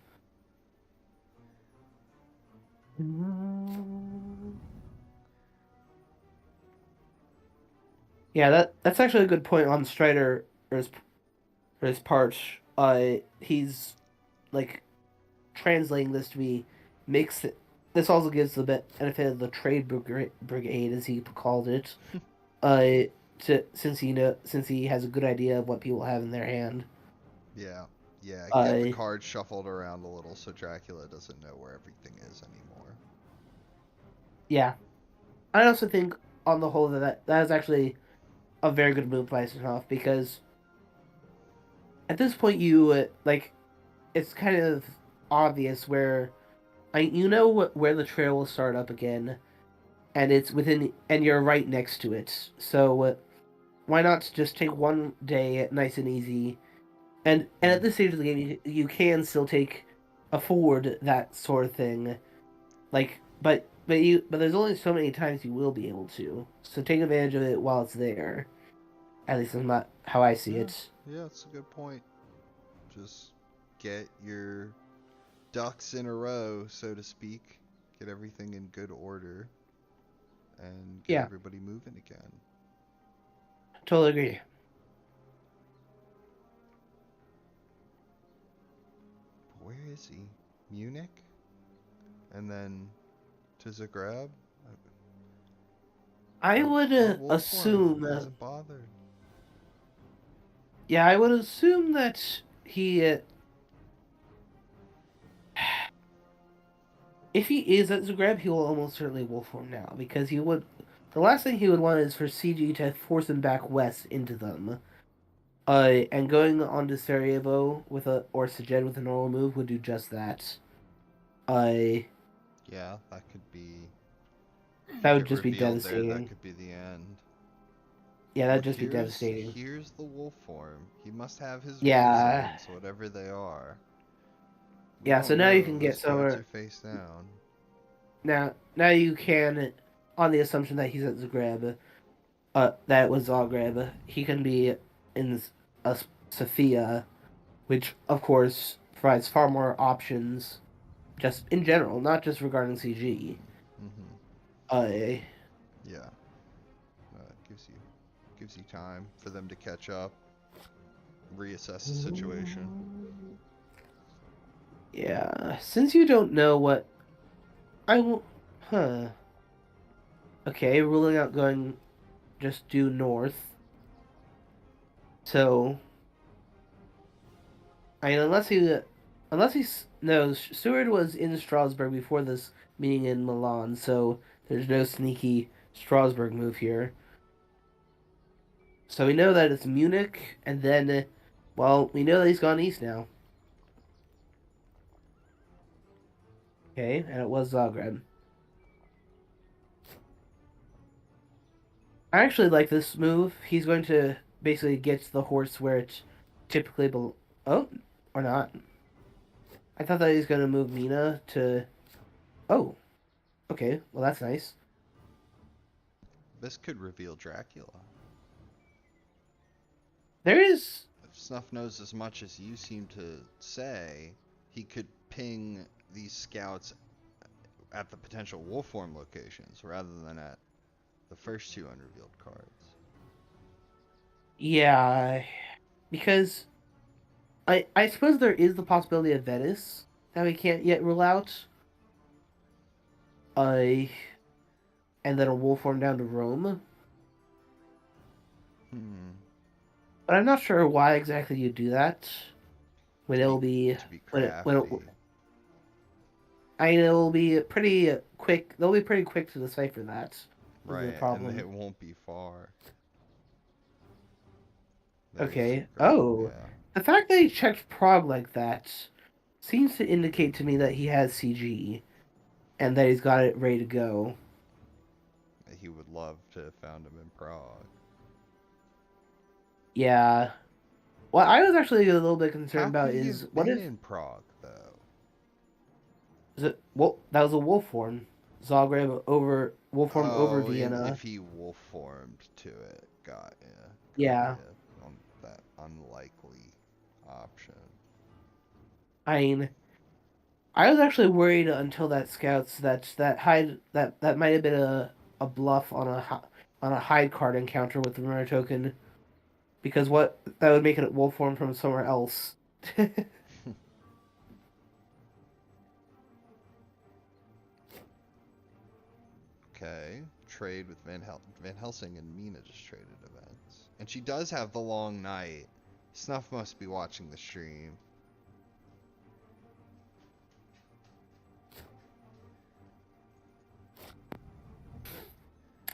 Yeah, that's actually a good point on Strider for his part. He's like translating this to be makes it. This also gives the benefit of the brigade, as he called it. Uh, since he has a good idea of what people have in their hand. Yeah, yeah. Get the Uh, cards shuffled around a little so Dracula doesn't know where everything is anymore. yeah. I also think on the whole that is actually a very good move by Eisenhoff because at this point you like it's kind of obvious where you know where the trail will start up again, and it's within and you're right next to it. So why not just take one day nice and easy? And at this stage of the game, you can still afford that sort of thing. Like, but there's only so many times you will be able to. So take advantage of it while it's there. At least that's not how I see Yeah, it. yeah, it's a good point. Just get your ducks in a row, so to speak. Get everything in good order and get Yeah, everybody moving again. totally agree. Where is he? Munich? And then to Zagreb? I would What wolf form assume. hasn't bothered? Yeah, I would assume that he, if he is at Zagreb, he will almost certainly wolf form now because he would. The last thing he would want is for CG to force him back west into them. And going on to Sarajevo with a or Szeged with a normal move would do just that. Uh, Yeah, that could be. that would Get just be revealed there, that devastating. could be the end. Yeah, Oh, that'd just be devastating. here's the wolf form. He must have his Yeah, reasons, whatever they are. We yeah. So don't now you know. can get Those cards somewhere. are face down. Now you can, on the assumption that he's at Zagreb, that was Zagreb. He can be in Sofia, which of course provides far more options, just in general, not just regarding CG. Mm-hmm. Uh, Yeah. Gives you time for them to catch up, reassess the situation. yeah. Since you don't know what I will, huh? Okay, ruling out going just due north. So, I mean, no, Seward was in Strasbourg before this meeting in Milan, so there's no sneaky Strasbourg move here. So we know that it's Munich, and then, well, we know that he's gone east now. Okay, and it was Zagreb. I actually like this move. He's going to basically get the horse where it typically Oh, or not. I thought that he was going to move Mina to... Oh, okay. Well, that's nice. This could reveal Dracula. There is... If Snuff knows as much as you seem to say, he could ping these scouts at the potential wolf form locations rather than at the first two unrevealed cards. Yeah, because I suppose there is the possibility of Venice that we can't yet rule out. And then a wolf form down to Rome. But I'm not sure why exactly you do that. When it'll be to be crafty. It'll be pretty quick. They'll be pretty quick to decipher that. Right, and it won't be far. Okay. Oh, yeah. The fact that he checked Prague like that seems to indicate to me that he has CG, and that he's got it ready to go. He would love to have found him in Prague. Yeah. What I was actually a little bit concerned about is what if in Prague though? Is it that was a wolf form. Zagreb over wolf form over Vienna. If he wolf formed to it, got ya. Yeah. On that unlikely option. I mean, I was actually worried until that scouts that might have been a bluff on a hide card encounter with the Runner token, because that would make it wolf form from somewhere else. Okay, trade with Van Helsing and Mina just traded events, and she does have the long night. Snuff must be watching the stream.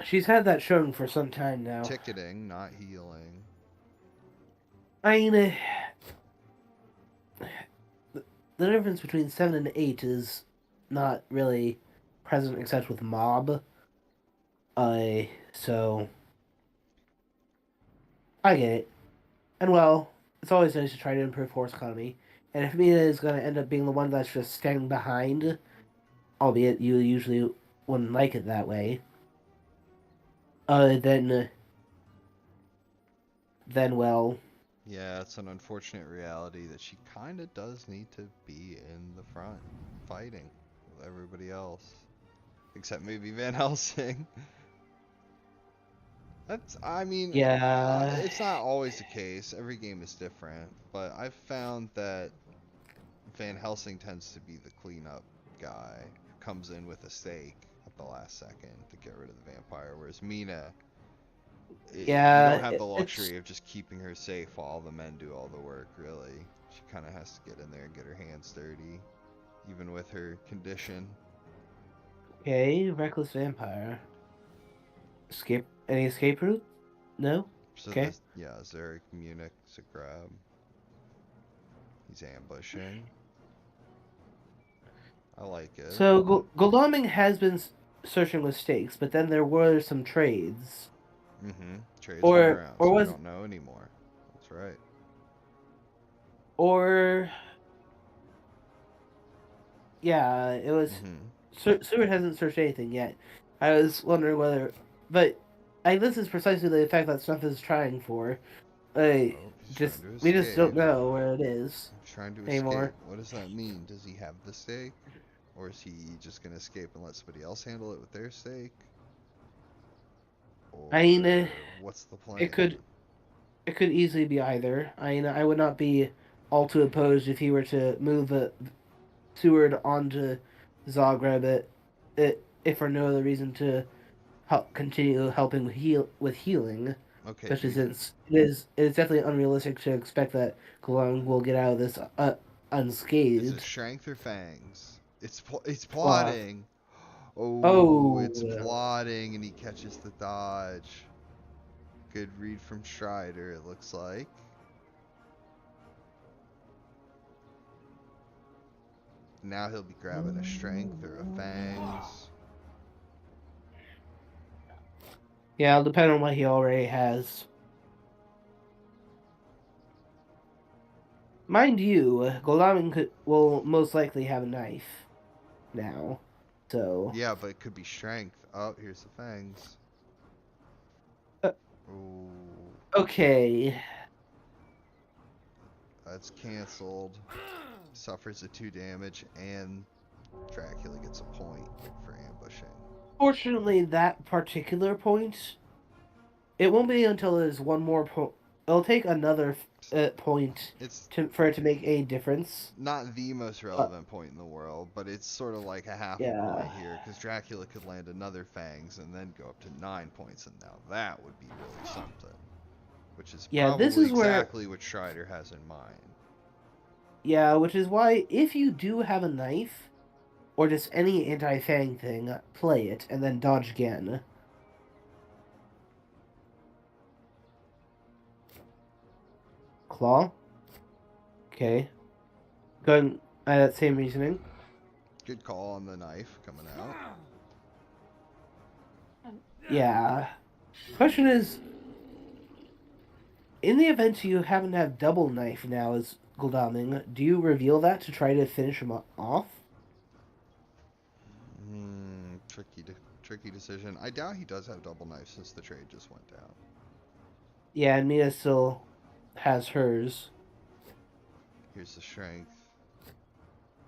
She's had that shown for some time now. Ticketing, not healing. I mean, the difference between 7 and 8 is not really present except with mob. So I get it. And well, it's always nice to try to improve horse economy. And if Mina is going to end up being the one that's just standing behind, albeit you usually wouldn't like it that way, then well... Yeah, it's an unfortunate reality that she kind of does need to be in the front, fighting with everybody else. Except maybe Van Helsing. Yeah. It's not always the case. Every game is different. But I've found that Van Helsing tends to be the cleanup guy who comes in with a stake at the last second to get rid of the vampire. Whereas Mina, you don't have the luxury of just keeping her safe while all the men do all the work, really. She kind of has to get in there and get her hands dirty, even with her condition. Okay, Reckless Vampire. Any escape route? No? So okay. Zurich, Munich, Zagreb. He's ambushing. I like it. So, Goldaming has been searching with stakes, but then there were some trades. Mm-hmm. Trades or so we don't know anymore. That's right. Or... Yeah, it was... Seward hasn't searched anything yet. I was wondering whether... But this is precisely the effect that Snuff is trying for. We just don't know where it is. Trying to anymore. Escape. What does that mean? Does he have the stake? Or is he just going to escape and let somebody else handle it with their stake? Or what's the plan? It could easily be either. I would not be all too opposed if he were to move Seward onto Zagreb, if for no other reason to continue helping with healing, Okay, especially since it is definitely unrealistic to expect that Golong will get out of this is it unscathed. strength or fangs? It's Claw. plotting. Oh, Oh, it's plotting, and he catches the dodge. Good read from Strider, it looks like. Now he'll be grabbing a strength or a fangs. yeah, it'll depend on what he already has. Mind you, Goldamin will most likely have a knife now, so. Yeah, but it could be strength. Oh, here's the fangs. Uh, Ooh, okay. that's canceled. Suffers a 2 damage, and Dracula gets a point for ambushing. Fortunately, that particular point, it won't be until there's one more point. It'll take another point It's for it to make a difference. not the most Uh, relevant point in the world, but it's sort of like a half a yeah. point here, because Dracula could land another fangs and then go up to 9 points, and now that would be really something. Which is Yeah, this probably is where. exactly what Strider has in mind. Yeah, which is why if you do have a knife, or just any anti-fang thing, play it and then dodge again. Claw? Okay. Going by that same reasoning. Good call on the knife coming out. Yeah. Question is, in the event you happen to have double knife now as Gul'daming, do you reveal that to try to finish him off? Tricky decision. I doubt he does have double knife since the trade just went down. Yeah, and Mia still has hers. Here's the strength.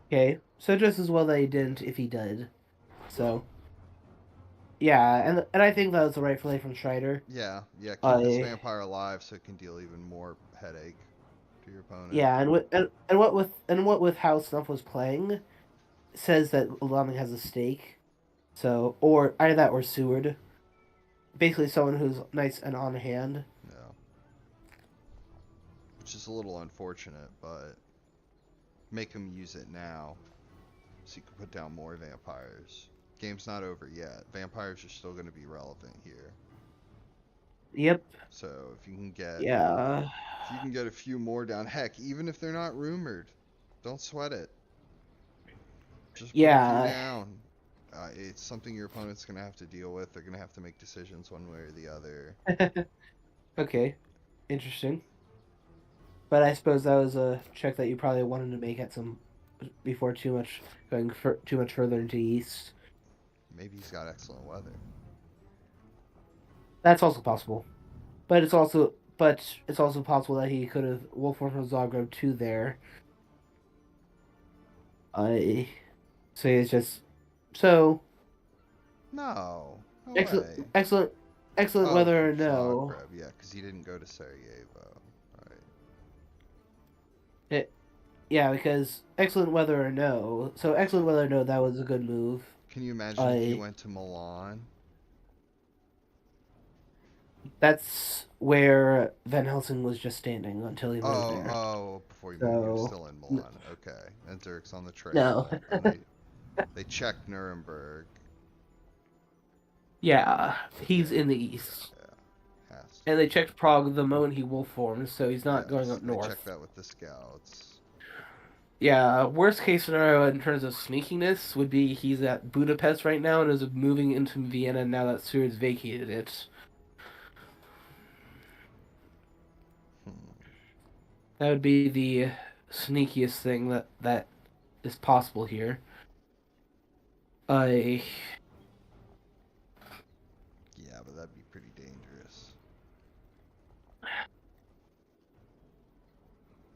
Okay, so just as well that he didn't if he did. So, yeah, and I think that was the right play from Strider. Yeah, keep this Uh, vampire alive so it can deal even more headache to your opponent. yeah, and what with how Snuff was playing says that Gul'daming has a stake. So, or either that or Seward. Basically, someone who's nice and on hand. Yeah. Which is a little unfortunate, but make him use it now so you can put down more vampires. Game's not over yet. Vampires are still going to be relevant here. Yep. So if you can get Yeah. a few more down, heck, even if they're not rumored, don't sweat it. Just put a few Yeah. down. It's something your opponent's going to have to deal with. They're going to have to make decisions one way or the other. Okay. Interesting. But I suppose that was a check that you probably wanted to make at some before too much further into east. Maybe he's got excellent weather. That's also possible. But it's also possible that he could have Wolfram from Zagreb to there. I so it's just so No. No excellent way. excellent excellent Oh, whether from or no. Zagreb. Yeah, because he didn't go to Sarajevo. Alright. It, yeah, because excellent weather or no. So excellent weather or no, that was a good move. Can you imagine if he I went to Milan? That's where Van Helsing was just standing until he moved there. Before he moved, he was So still in Milan. Okay. And Zerk's on the no. trail. And they checked Nuremberg. Yeah, he's Yeah, in the east. yeah. Has to. And they checked Prague the moment he wolf formed, so he's not going Yes, up they checked north. that with the scouts. Yeah, worst case scenario in terms of sneakiness would be he's at Budapest right now and is moving into Vienna now that Seward's vacated it. Hmm. That would be the sneakiest thing that is possible here. I Yeah, but that'd be pretty dangerous.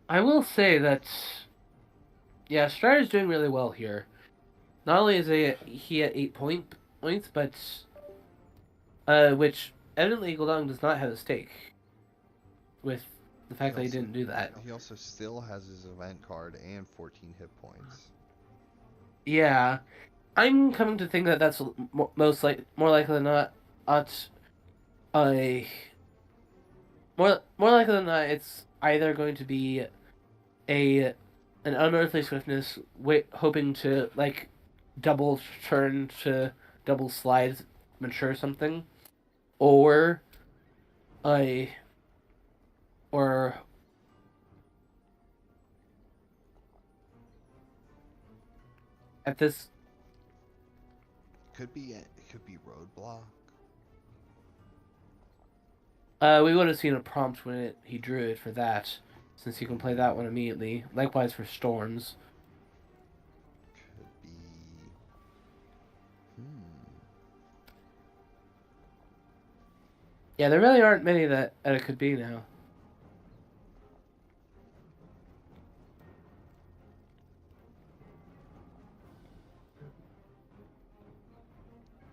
I will say that yeah, Strider's doing really well here. Not only is he at 8 points, but which evidently Goldong does not have a stake with the fact that he didn't do that. He also still has his event card and 14 hit points. Yeah, I'm coming to think that that's more likely than not. I more likely than not, it's either going to be a an unearthly swiftness, hoping to like double turn to double slide, mature something, or a or at this It could be roadblock. we would have seen a prompt when he drew it for that, since you can play that one immediately. Likewise for storms. Could be. Hmm. Yeah, there really aren't many that it could be now.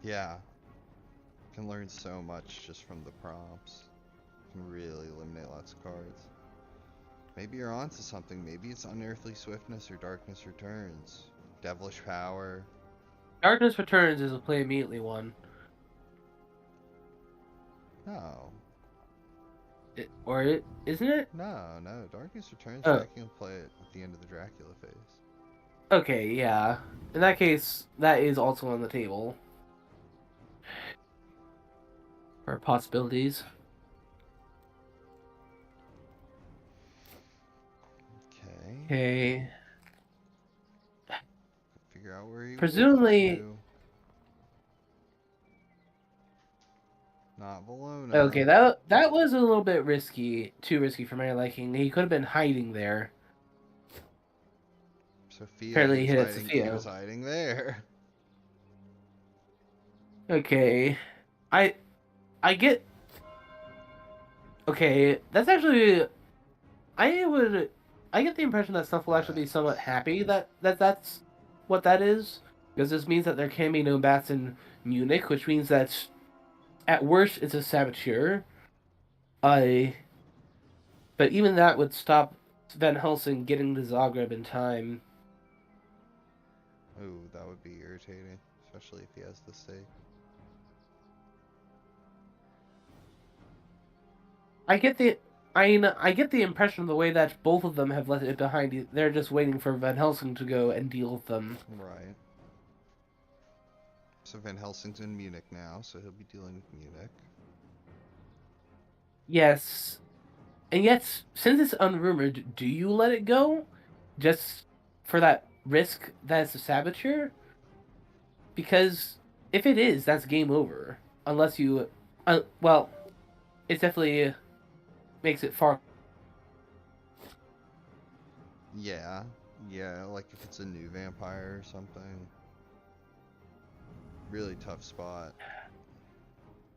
Yeah. Can learn so much just from the prompts. Can really eliminate lots of cards. Maybe you're onto something. Maybe it's Unearthly Swiftness or Darkness Returns. Devilish Power. Darkness Returns is a play immediately one. No. Isn't it? No. Darkness Returns, Oh, Dracula can play it at the end of the Dracula phase. okay, yeah. In that case, that is also on the table for possibilities. Okay. Okay. Figure out where he wishes Presumably, to. Not okay, Valona. that was a little bit risky, too risky for my liking. He could have been hiding there. Sophia, Apparently, he hit it he Sophia. was hiding there. Okay, I I get. Okay, that's actually I would I get the impression that Snuff will actually be somewhat Bats. happy that's what that is, because this means that there can be no bats in Munich, which means that at worst it's a saboteur. I But even that would stop Van Helsing getting to Zagreb in time. Ooh, that would be irritating, especially if he has the stake. I get the I get the impression of the way that both of them have left it behind. They're just waiting for Van Helsing to go and deal with them. Right. So Van Helsing's in Munich now, so he'll be dealing with Munich. Yes, and yet since it's unrumored, do you let it go, just for that risk that it's a saboteur? Because if it is, that's game over. Unless you, well, it definitely makes it far. Yeah, like if it's a new vampire or something. Really tough spot.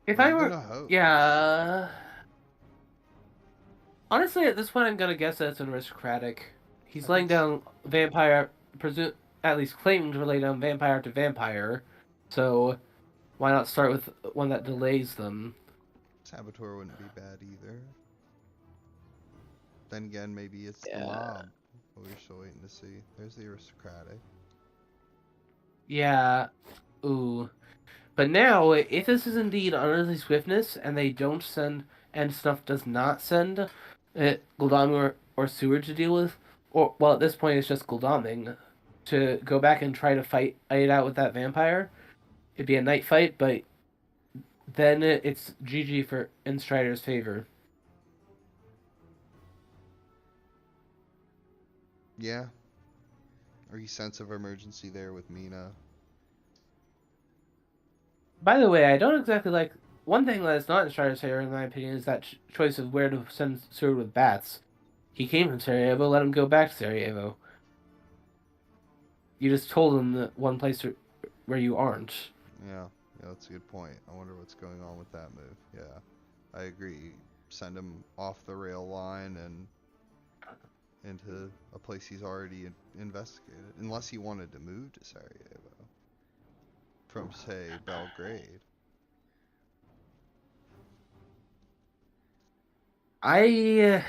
If What are I you were, gonna hope? yeah. Honestly, at this point, I'm gonna guess that it's an aristocratic. I He's laying think. down vampire, at least claiming to lay down vampire to vampire. So why not start with one that delays them? Saboteur wouldn't be bad either. Then again, maybe it's the Yeah. mob. But we're still waiting to see. There's the aristocratic. Yeah. Ooh. But now, if this is indeed unearthly swiftness, and they don't send, and stuff does not send Gul'dam or Seward to deal with, or, well, at this point, it's just Gul'daming to go back and try to fight it out with that vampire. It'd be a night fight, but then it's GG for in Strider's favor. Yeah. Or sense of emergency there with Mina. By the way, I don't exactly like one thing that is not in Strider's favor, in my opinion, is that choice of where to send Seward with bats. He came from Sarajevo, let him go back to Sarajevo. You just told him that one place where you aren't. Yeah, that's a good point. I wonder what's going on with that move. Yeah, I agree. Send him off the rail line and into a place he's already investigated. Unless he wanted to move to Sarajevo from, say, Belgrade. I,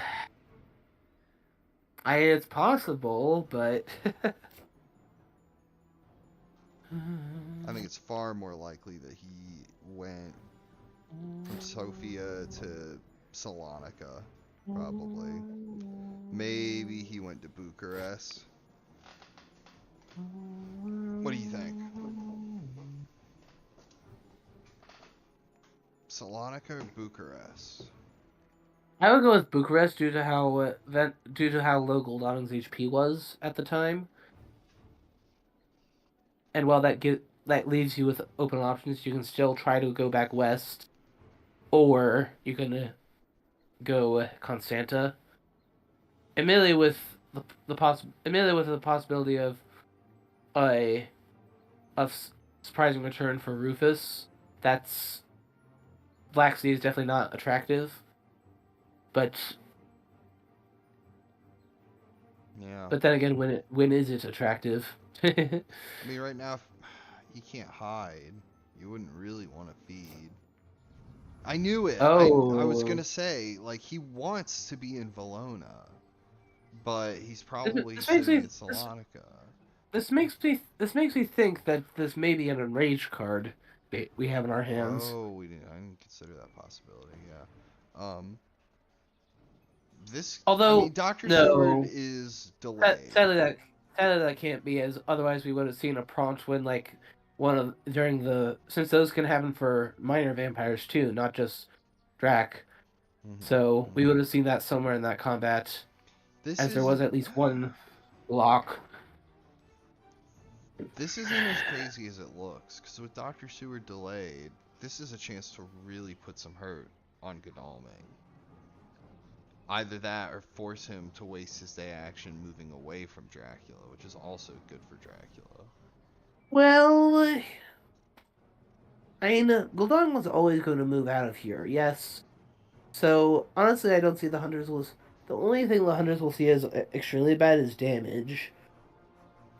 it's possible, but I think it's far more likely that he went from Sofia to Salonica, probably. Maybe he went to Bucharest. What do you think? Salonica or Bucharest? I would go with Bucharest due to how low Gul'dan's HP was at the time, and while that leaves you with open options, you can still try to go back west, or you can go Constanta. Admittedly, with the possibility of a surprising return for Rufus, that's Black Sea is definitely not attractive, but Yeah. but then again, when is it attractive? I mean, right now, you can't hide. You wouldn't really want to feed. I knew it. I was gonna say, like, he wants to be in Valona, but he's probably sitting in Salonica. This makes me think that this may be an enraged card we have in our hands. Oh, I didn't consider that possibility. Yeah. Although, I mean, Dr. no, Seward is delayed. sadly that can't be, as otherwise we would have seen a prompt when like since those can happen for minor vampires too, not just Drac. So we would have seen that somewhere in that combat, there was at least one lock. This isn't as crazy as it looks, because with Dr. Seward delayed, this is a chance to really put some hurt on Godalming. Either that, or force him to waste his day action moving away from Dracula, which is also good for Dracula. Well, I mean, Gul'dan was always going to move out of here, yes. So, honestly, I don't see the Hunters will... The only thing the Hunters will see as extremely bad is damage.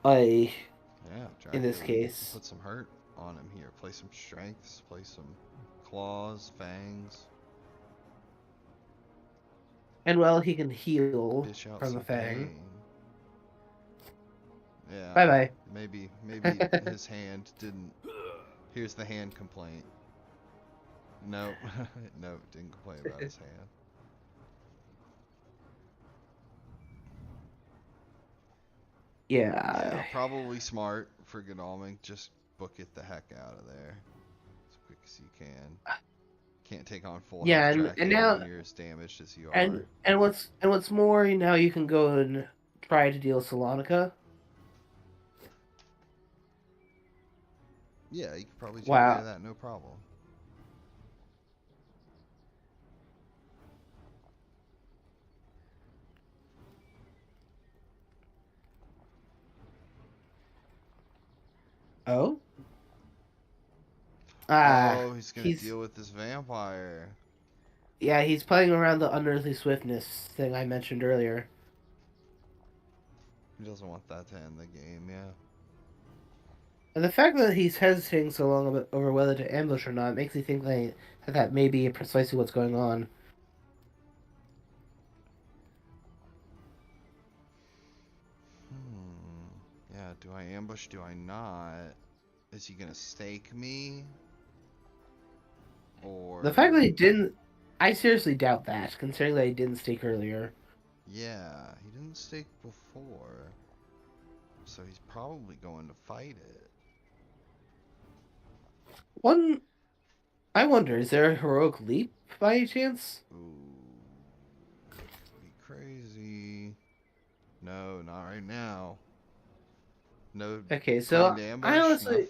Yeah, Dracula, in this case. Put some hurt on him here. Play some strengths, play some claws, fangs. And well, he can heal from the fang. Pain. Yeah. Bye-bye. Maybe his hand didn't... Here's the hand complaint. No, no, didn't complain about his hand. Yeah, probably smart for Godalming. Just book it the heck out of there as quick as you can. Can't take on full health and now when you're as damaged as you are. are. And what's more, now you can go and try to deal Salonica. Yeah, you could probably take care of that, no problem. Oh? He's gonna deal with this vampire. Yeah, he's playing around the unearthly swiftness thing I mentioned earlier. He doesn't want that to end the game, yeah. And the fact that he's hesitating so long over whether to ambush or not makes me think that may be precisely what's going on. Yeah, do I ambush, do I not? Is he gonna stake me? Or... The fact that he didn't... I seriously doubt that, considering that he didn't stake earlier. Yeah, he didn't stake before. So he's probably going to fight it. I wonder, is there a heroic leap by any chance? Ooh. Be crazy. No, not right now. No. Okay, so ambush, I honestly...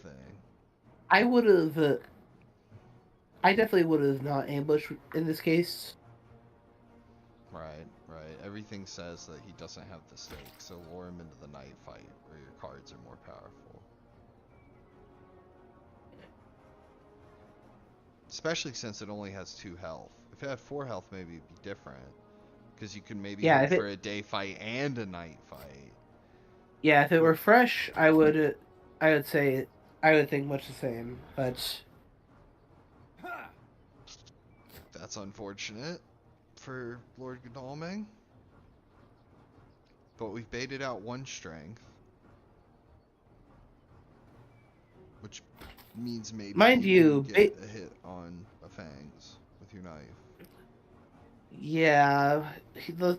nothing. I definitely would have not ambushed in this case. Right. Everything says that he doesn't have the stake, so lure him into the night fight, where your cards are more powerful. Especially since it only has 2 health. If it had 4 health, maybe it'd be different. Because you can maybe go for a day fight and a night fight. Yeah, if it were fresh, I would think much the same, but... That's unfortunate for Lord Godalming. But we've baited out 1 strength. Which means maybe mind you, get a hit on a fangs with your knife. The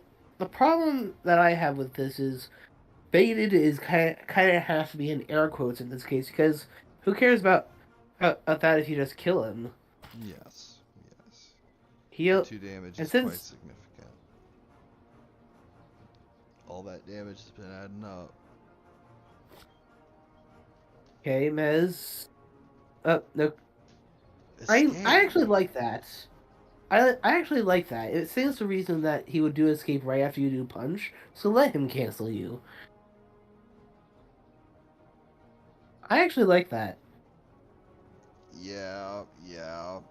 problem that I have with this is baited is kind of has to be in air quotes in this case because who cares about that if you just kill him? Yes, yes. The He'll 2 damage and is quite since significant. All that damage has been adding up. okay, Mez. No, I Escape. actually like that. I actually like that. It stands to reason that he would do escape right after you do punch, so let him cancel you. I actually like that. Yeah, yeah.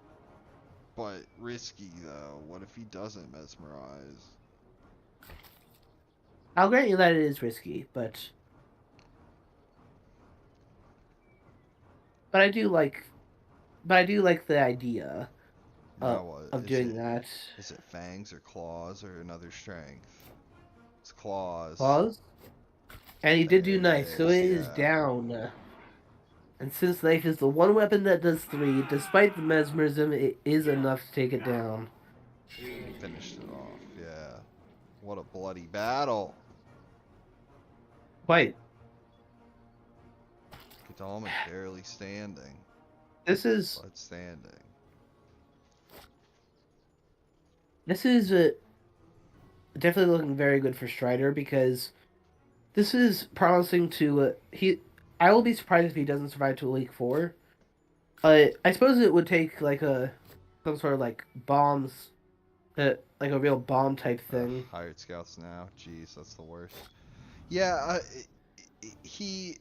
But risky though. What if he doesn't mesmerize? I'll grant you that it is risky, but I do like the idea Now what? of doing that. Is it fangs or claws or another strength? It's claws. Pause. And he did There do it nice, so is, it is yeah. down. And since knife is the one weapon that does three, despite the mesmerism, it is enough to take it down. Finished it off, yeah. What a bloody battle. Quite. Godalming barely standing, This is but standing. this is definitely looking very good for Strider because this is promising to he. I will be surprised if he doesn't survive to week four. I suppose it would take like a some sort of like bombs, like a real bomb type thing. Hired scouts now. Jeez, that's the worst. Yeah, he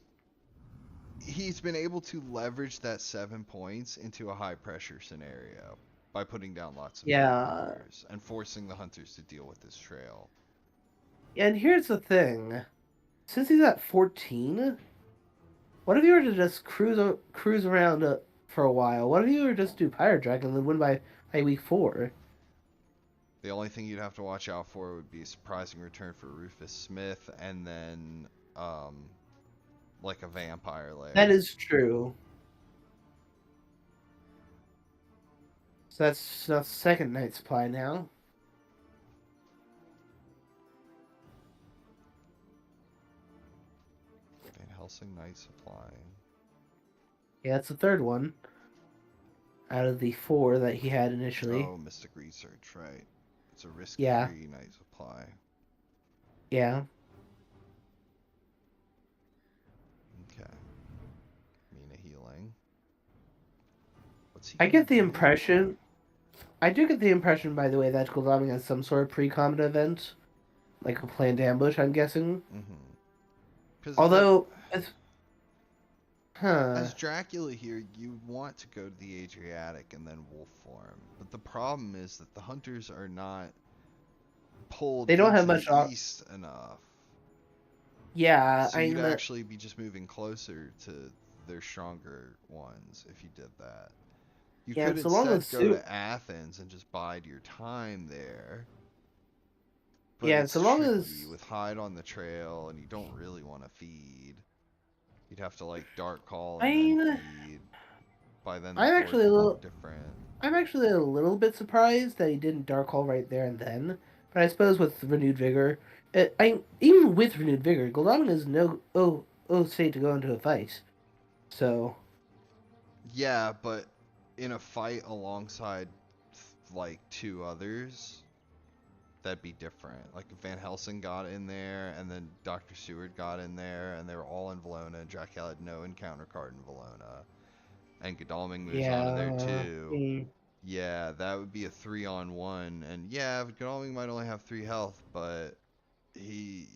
he's been able to leverage that 7 points into a high pressure scenario by putting down lots of bait Yeah, hunters and forcing the hunters to deal with this trail. and here's the thing: since he's at 14, what if you were to just cruise around for a while? What if you were to just do Pirate Dragon and then win by week four? The only thing you'd have to watch out for would be a surprising return for Rufus Smith and then like a vampire That lair. is true. So that's second night supply now. Van Helsing Night Supply. Yeah, that's the third one out of the four that he had initially. Oh, Mystic Research, right. It's a Yeah, risk-free night supply. yeah. Okay. Mina healing. What's he I gonna get the do? impression. I do get the impression, by the way, that Golgami has some sort of pre-combat event, like a planned ambush. I'm guessing. Mm-hmm. Because Although, huh? as Dracula here, you want to go to the Adriatic and then wolf form. But the problem is that the hunters are not pulled They don't have into the much. east enough. Yeah, So I you'd mean, actually be just moving closer to their stronger ones if you did that. You yeah. could And so long instead as go suit. to Athens and just bide your time there. But Yeah, and so it's long tricky as with hide on the trail and you don't really want to feed. You'd have to like dark call I and then mean, feed. By then the I'm board actually a would look little. different. I'm actually a little bit surprised that he didn't dark hole right there and then. But I suppose with renewed vigor, even with renewed vigor, Goldaman is no state to go into a fight. So Yeah, but in a fight alongside like 2 others, that'd be different. Like if Van Helsing got in there and then Dr. Seward got in there and they were all in Valona and Dracula had no encounter card in Valona and Godalming moves on to there yeah, too. Yeah, that would be a 3-on-1 and yeah, Godalming might only have 3 health, but he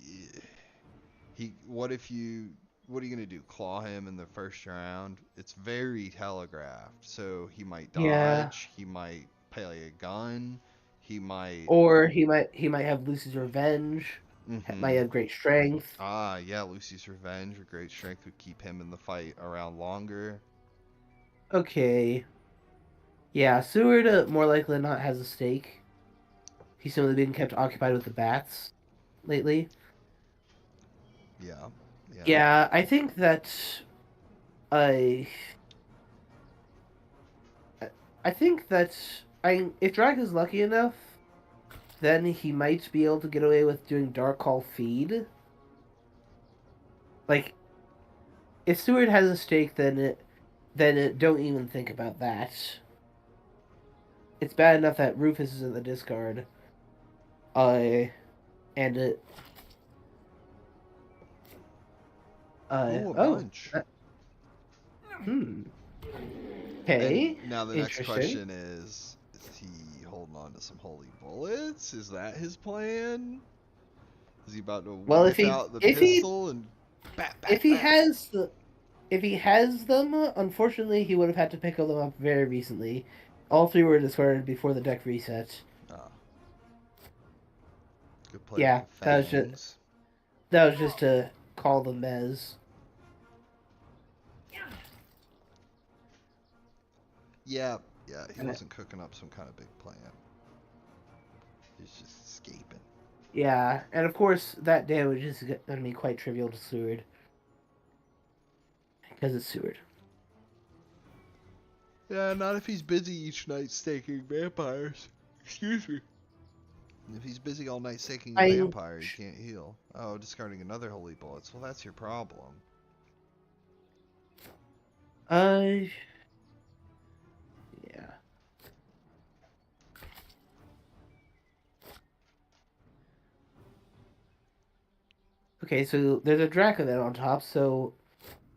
what if you what are you gonna do? Claw him in the first round? It's very telegraphed. So he might yeah. dodge, he might play a gun, he might Or he might have Lucy's revenge. Might mm-hmm. have great strength. Ah, yeah, Lucy's Revenge or Great Strength would keep him in the fight around longer. Okay, yeah. Seward more likely than not has a stake. He's simply being kept occupied with the bats lately. Yeah, yeah. Yeah, I think that I I think that if Drag is lucky enough, then he might be able to get away with doing Dark Call feed. Like, if Seward has a stake, then don't even think about that. It's bad enough that Rufus is in the discard. And it. Ooh, a bunch. Okay. And now the next question is he holding on to some holy bullets? Is that his plan? Is he about to whip out the pistol and if he has them, unfortunately, he would have had to pick them up very recently. All three were discarded before the deck reset. Oh. Good play. Yeah, that was just to call the mez. Yeah, he wasn't cooking up some kind of big plan. He's just escaping. Yeah, and of course that damage is going to be quite trivial to Seward. Because it's Seward. Yeah, not if he's busy each night staking vampires. Excuse me. If he's busy all night staking a vampire, he can't heal. Oh, discarding another holy bullets. Well, that's your problem. Yeah. Okay, so there's a Drac event on top, so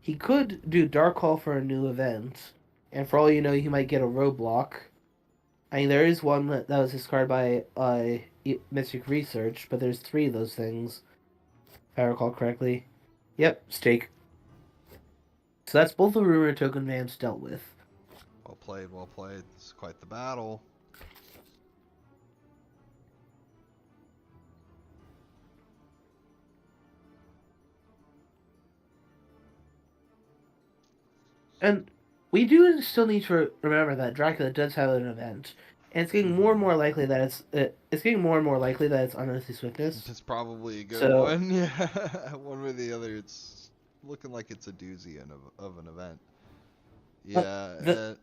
he could do Dark Call for a new event. And for all you know, he might get a roadblock. I mean, there is one that was discarded by Mystic Research, but there's 3 of those things, if I recall correctly. Yep, stake. So that's both the Rumor Token Vamps dealt with. Well played, well played. This is quite the battle. And we do still need to remember that Dracula does have an event, and it's getting more and more likely that it's Unearthly Swiftness. It's probably a good one. Yeah, one way or the other, it's looking like it's a doozy of an event. Yeah.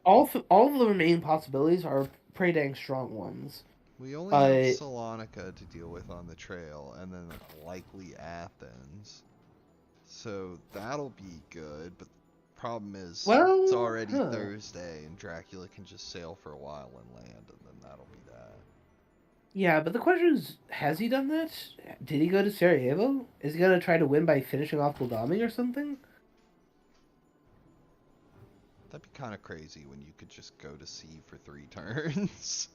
All of the remaining possibilities are pretty dang strong ones. We only have Salonica to deal with on the trail, and then likely Athens. So that'll be good, but problem is it's already Thursday and Dracula can just sail for a while and land, and then that'll be that. Yeah, but the question is, has he done that? Did he go to Sarajevo? Is he gonna try to win by finishing off Guldami or something? That'd be kind of crazy when you could just go to sea for 3 turns.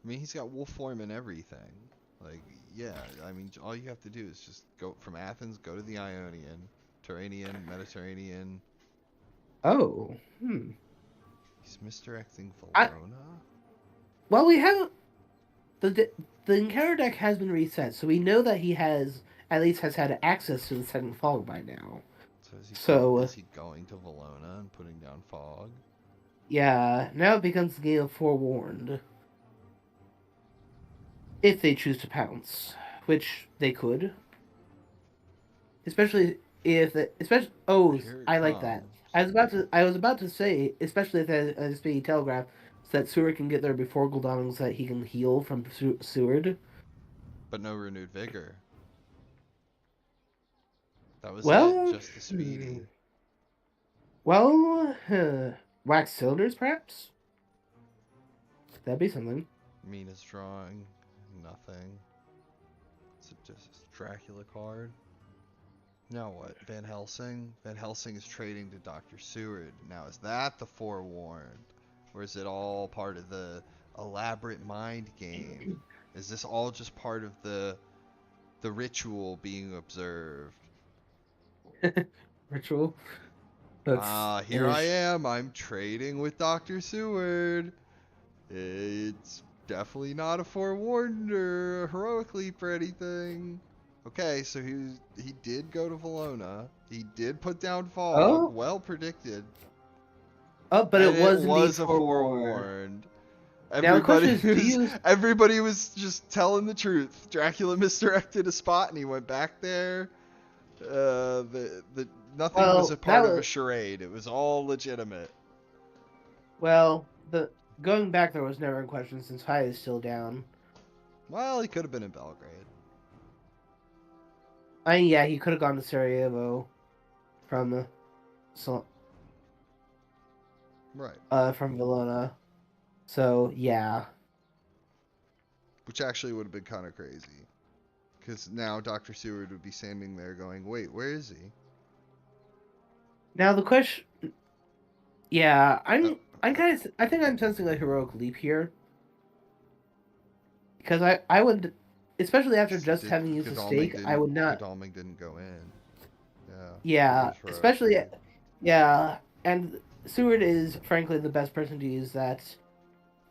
I mean, he's got wolf form and everything. Like, yeah, I mean, all you have to do is just go from Athens, go to the Ionian, Turanian, Mediterranean. Oh, He's misdirecting Valona? Well, we have... The encounter deck has been reset, so we know that he has had access to the second fog by now. So is he going to Valona and putting down fog? Yeah, now it becomes the game of Forewarned. If they choose to pounce, which they could. Especially if I like that. I was about to say, especially if it's being telegraphed, so that Seward can get there before Guldami, so that he can heal from Seward. But no renewed vigor. That was it, just the speedy. Wax cylinders, perhaps? That'd be something. Mina's drawing. Nothing. It's just a Dracula card. Now what? Van Helsing? Van Helsing is trading to Dr. Seward. Now is that the Forewarned? Or is it all part of the elaborate mind game? Is this all just part of the ritual being observed? Ritual? Here I am. I'm trading with Dr. Seward. It's definitely not a forewarned or heroic leap or anything. Okay, so he did go to Valona. He did put down fog. Oh? Well predicted. Oh, but and it was a forewarned. Now, everybody was just telling the truth. Dracula misdirected a spot and he went back there. The nothing was Well, a part of a charade. It was all legitimate. well, going back there was never in question since High is still down. Well, he could have been in Belgrade. Yeah, he could have gone to Sarajevo from from Vilona. So, yeah. Which actually would have been kind of crazy. Because now Dr. Seward would be standing there going, wait, where is he? Now the question... Yeah, I think I'm sensing a heroic leap here. Because I would... Especially after just having used a stake, I would not... Godalming didn't go in. Yeah, especially... Yeah, and Seward is, frankly, the best person to use that.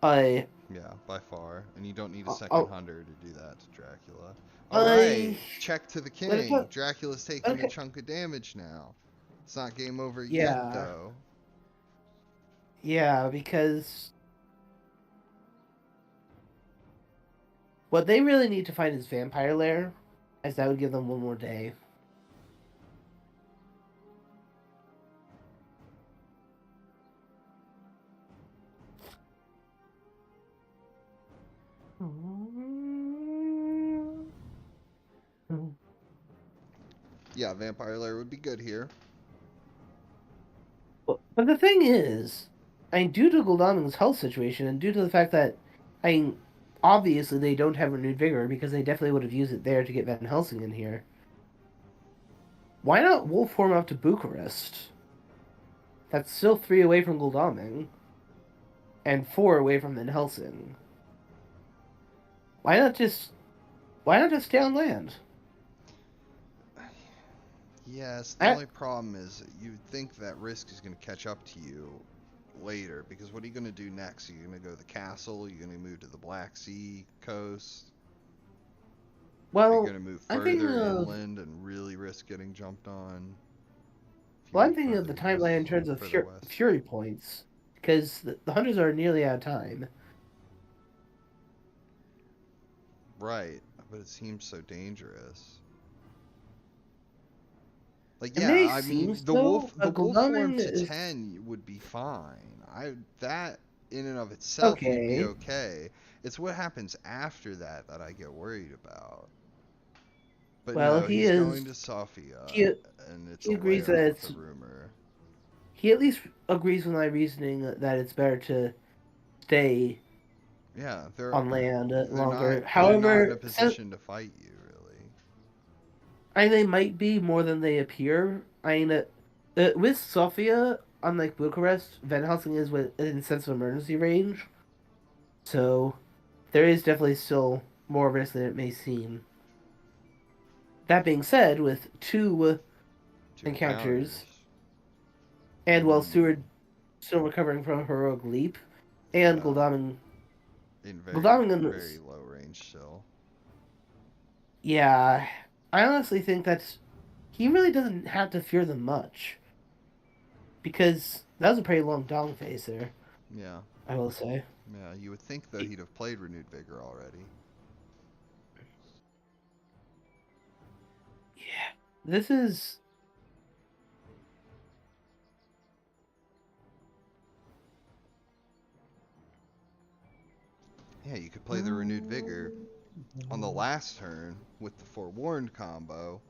Yeah, by far. And you don't need a second hunter to do that to Dracula. Alright, check to the king. Dracula's taking a chunk of damage now. It's not game over yet, though. Yeah, because... What they really need to find is Vampire Lair, as that would give them one more day. Yeah, Vampire Lair would be good here. But the thing is, due to Godalming's health situation, and due to the fact that, obviously they don't have Renewed Vigor, because they definitely would have used it there to get Van Helsing in here. Why not Wolf form up to Bucharest? That's still 3 away from Godalming, and 4 away from Van Helsing. Why not just stay on land? Yes, the only problem is you'd think that risk is going to catch up to you later, because what are you going to do next? Are you going to go to the castle? Are you going to move to the Black Sea coast? Well, are you going to move further inland and really risk getting jumped on? Well, I'm thinking of the timeline in terms of Fury points, because the hunters are nearly out of time. Right, but it seems so dangerous. Like, yeah, I mean, the wolf form to 10 would be fine. That in and of itself would be okay. It's what happens after that that I get worried about. But well, no, he's going to Sofia, and it's a agrees that it's a rumor. He at least agrees with my reasoning that it's better to stay on land longer. However, they're not in a position to fight you. They might be more than they appear. With Sofia, unlike Bucharest, Van Helsing is within sense of emergency range. So, there is definitely still more risk than it may seem. That being said, with two encounters, and while Seward still recovering from a heroic leap, and Godalming... in very low range still. Yeah... I honestly think that he really doesn't have to fear them much. Because that was a pretty long dong phase there. Yeah. I will say. Yeah, you would think, though, he'd have played Renewed Vigor already. Yeah. This is... Yeah, you could play the Renewed Vigor on the last turn with the Forewarned combo,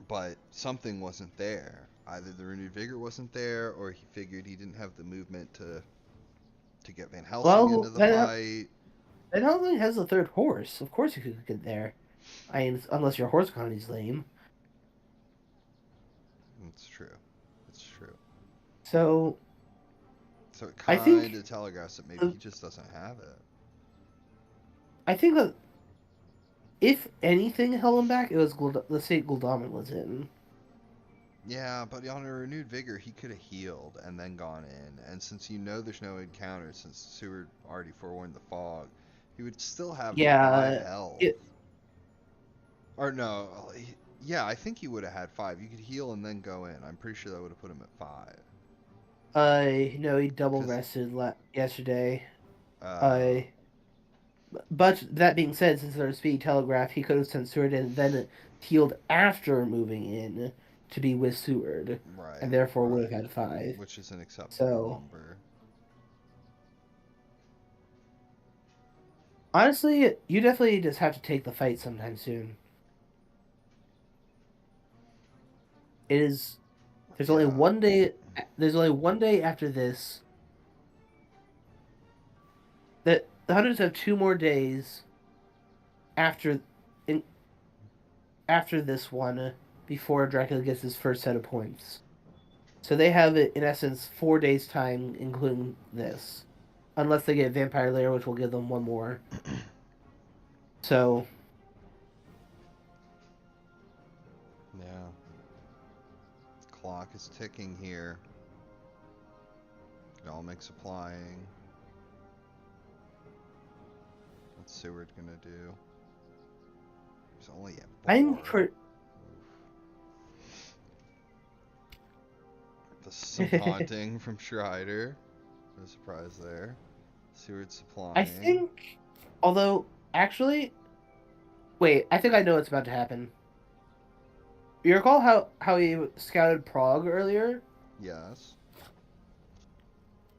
but something wasn't there. Either the Renewed Vigor wasn't there, or he figured he didn't have the movement to get Van Helsing into the fight. Van Helsing has the third horse. Of course you could get there. Unless your horse economy's lame. It's true. It's true. So it kind of telegraphs that maybe he just doesn't have it. I think that if anything held him back, it was the state Godalming was in. Yeah, but on a Renewed Vigor, he could have healed and then gone in. And since there's no encounter, since Seward already forewarned the fog, he would still have 5 health. Or no, I think he would have had 5. You could heal and then go in. I'm pretty sure that would have put him at 5. No, he double rested yesterday. But that being said, since there's speed telegraph, he could have sent Seward in, then healed after moving in to be with Seward, and Right, therefore would have right. had 5. Which is an acceptable So number. honestly, you definitely just have to take the fight sometime soon. It is. There's only Yeah. one day. There's only one day after this. That the hunters have 2 more days after, in after this one, before Dracula gets his first set of points. So they have it in essence 4 days time, including this, unless they get Vampire Lair, which will give them one more. So Yeah. Clock is ticking here. It all makes applying. What's Seward gonna do? He's only at 4. I'm for. Some taunting from Strider. No surprise there. Seward I supplying. think, although actually, wait, I think I know what's about to happen. You recall how he scouted Prague earlier? Yes.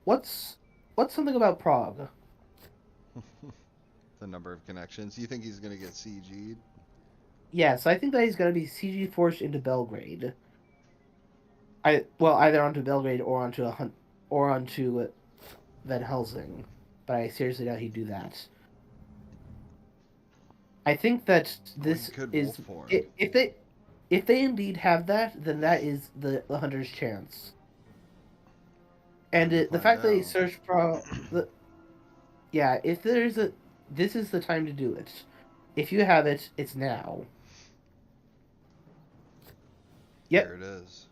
What's what's something about Prague? The number of connections. You think he's gonna get CG'd? Yes, I think that he's going to be CG forced into Belgrade. Either onto Belgrade or onto a hunt or onto Van Helsing, but I seriously doubt he'd do that. I think that Well, he this could wolf is form. if they indeed have that, then that is the hunter's chance. And the fact that he searched Prague, yeah, if there's a, this is the time to do it. If you have it, it's now. Here Yep. it is.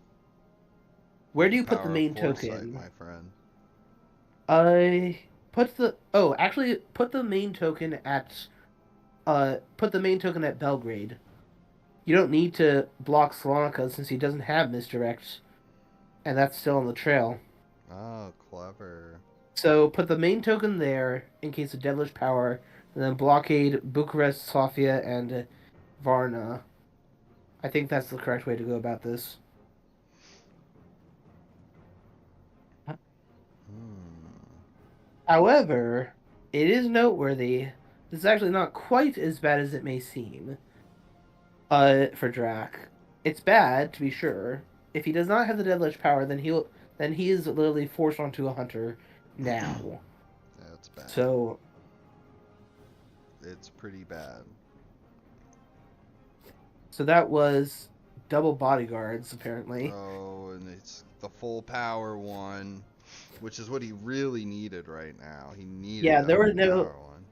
Where do The you put the power of main foresight, token? my friend. I actually put the main token at Belgrade. You don't need to block Salonika since he doesn't have misdirect, and that's still on the trail. Oh, clever. So put the main token there in case of devilish power, and then blockade Bucharest, Sofia, and Varna. I think that's the correct way to go about this. Hmm. However, it is noteworthy. This is actually not quite as bad as it may seem. For Drac, it's bad to be sure. If he does not have the devilish power, then he is literally forced onto a hunter now. That's bad. So It's pretty bad. that was double bodyguards apparently. Oh, and it's the full power one, which is what he really needed right now. He needed Yeah, that there were full no. power one.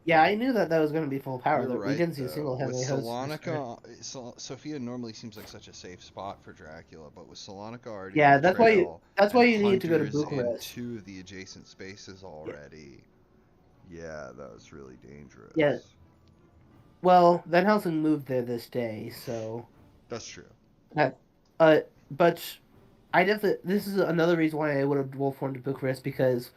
Yeah, I knew that was going to be full power. You're That we right, didn't see a single though. With heavily host booster. Salonika, Sophia normally seems like such a safe spot for Dracula, but with Salonika already on Yeah, the trail that's why and you need to go to hunters in Bucharest. 2 of the adjacent spaces Yeah, already, yeah, that was really yeah. dangerous. Well, Van Helsing moved there this day, so That's true. that. But I definitely this is another reason why I would have wolf formed to Bucharest because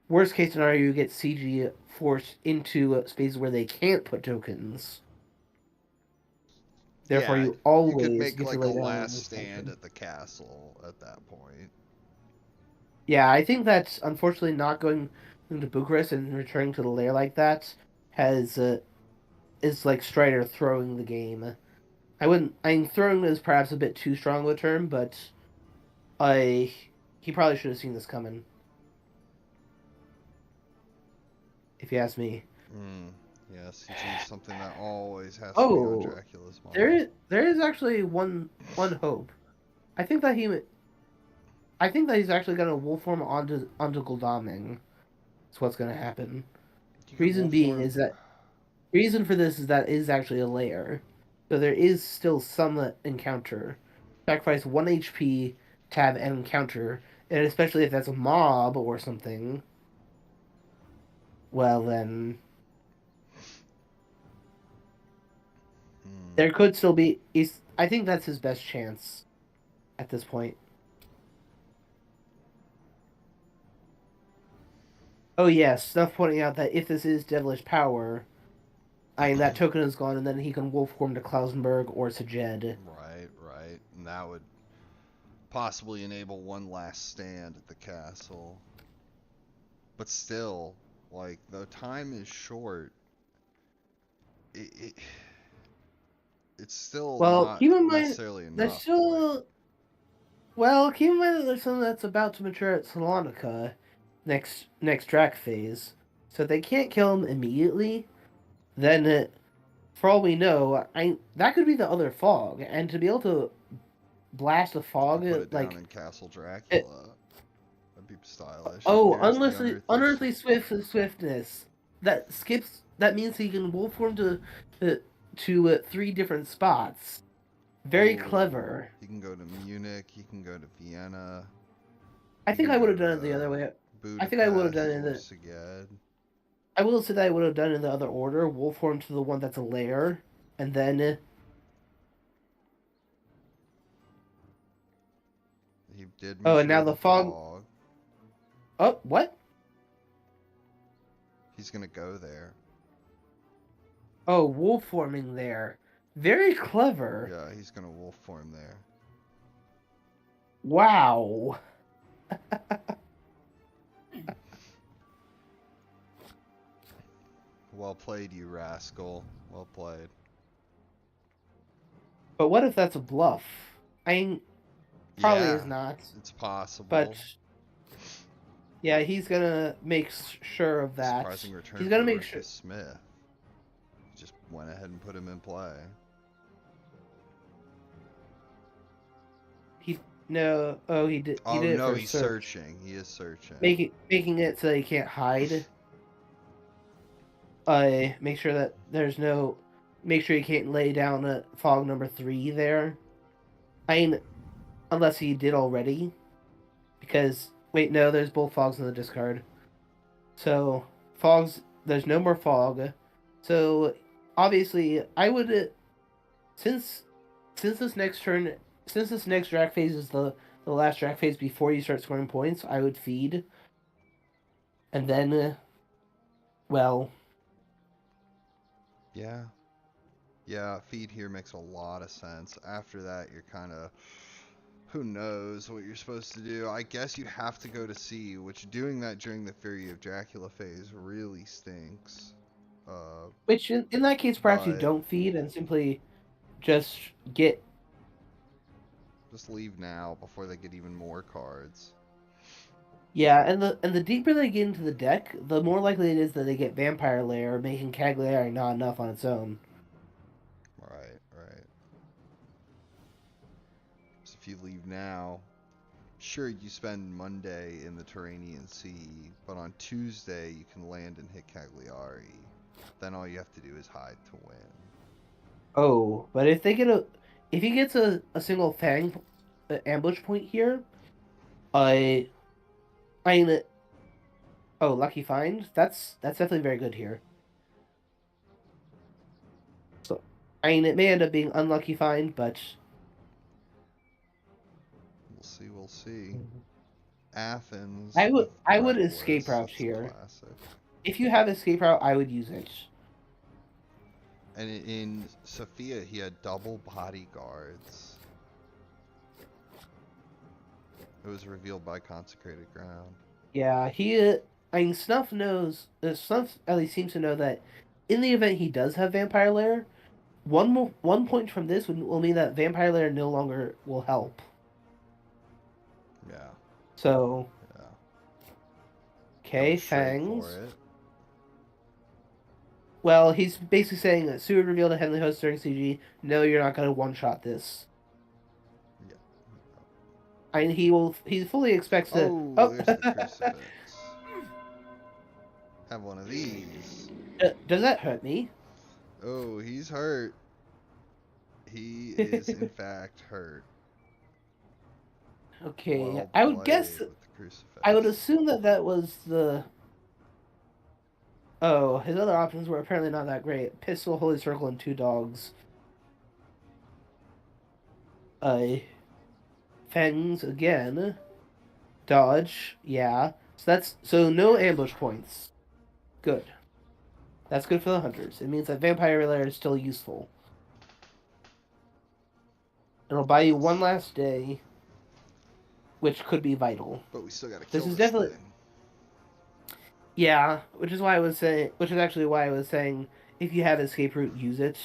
worst case scenario, you get CG forced into spaces where they can't put tokens. Therefore, Yeah, you you could always make get to like a lay down last this stand token. at the castle at that point. Yeah, I think that's unfortunately not going into Bucharest and returning to the lair like that has is like Strider throwing the game. I wouldn't. I mean, throwing is perhaps a bit too strong of a term, but I he probably should have seen this coming, if you ask me. Hmm. Yeah, CG is something that always has to be on Oh, Dracula's mind. there is actually one hope. I think that he I think that he's actually gonna wolf form onto Gul'daming. That's what's gonna happen. You could Reason wolf being form. is that reason for this is that it is actually a lair, so there is still some encounter. Sacrifice 1 HP to have an encounter, and especially if that's a mob or something. Well, then Hmm. there could still be. I think that's his best chance at this point. Oh yes, Snuff pointing out that if this is devilish power, That token is gone, and then he can wolf form to Klausenberg or Sajed. Right. And that would possibly enable one last stand at the castle. But still, like, the time is short. It's still Well, not keep in mind, necessarily there's enough. still. Well, keep in mind that there's something that's about to mature at Salonica next track phase. So if they can't kill him immediately, then for all we know, that could be the other fog. And to be able to blast a fog, Put it down like in Castle it, Dracula. That'd be stylish. And oh, here's the unearthly swiftness that means he can wolf form to 3 different spots. Very clever. He can go to Munich. He can go to Vienna. I think I would have done it the other way. I think I would have done it in the. Szeged. I will say that I would have done it in the other order. Wolf form to the one that's a lair, and then. He did. Oh, and now the fog. Oh, what? He's gonna go there. Oh, wolf forming there. Very clever. Yeah, he's gonna wolf form there. Wow. Well played, you rascal. Well played. But what if that's a bluff? Probably Yeah, is not. It's possible. But yeah, he's gonna make sure of that. Surprising return. He's gonna make sure. Smith just went ahead and put him in play. No. Oh, he did. Oh, he did no, he's searching. He is searching. Making it so he can't hide. Make sure that there's no. Make sure he can't lay down a fog number 3 there. Unless he did already. Because wait, no, there's both fogs in the discard. So fogs. There's no more fog. So obviously, I would since this next turn. Since this next draft phase is the last draft phase before you start scoring points, I would feed. And then, well... Yeah, feed here makes a lot of sense. After that, you're kind of... Who knows what you're supposed to do. I guess you have to go to C, which doing that during the Fury of Dracula phase really stinks. Which, in that case, perhaps you don't feed and simply just get... Just leave now before they get even more cards. Yeah, and the deeper they get into the deck, the more likely it is that they get Vampire Lair, making Cagliari not enough on its own. Right. So if you leave now, sure, you spend Monday in the Turanian Sea, but on Tuesday you can land and hit Cagliari. Then all you have to do is hide to win. Oh, but if he gets a single Fang ambush point here, oh, Lucky Find. That's definitely very good here. So, it may end up being unlucky find, but We'll see. Athens. I would escape route here. Classic. If you have escape route, I would use it. And in Sophia, he had double bodyguards. It was revealed by Consecrated Ground. Yeah, Snuff knows. Snuff at least seems to know that in the event he does have Vampire Lair, one point from this will mean that Vampire Lair no longer will help. Yeah. So. Yeah. Okay, Fangs. Well, he's basically saying that Seward revealed a Heavenly Host during CG. No, you're not going to one-shot this. Yeah. And he fully expects to... Oh, there's the crucifix. Have one of these. Does that hurt me? Oh, he's hurt. He is, in fact, hurt. Okay, Well I would guess... I would assume that was the... Oh, his other options were apparently not that great. Pistol, Holy Circle, and 2 dogs. Fangs again. Dodge, yeah. So no ambush points. Good. That's good for the hunters. It means that vampire lair is still useful. It'll buy you one last day, which could be vital. But we still gotta This kill is this definitely thing. yeah, which is why I was saying, which is actually why I was saying, if you have escape route, use it.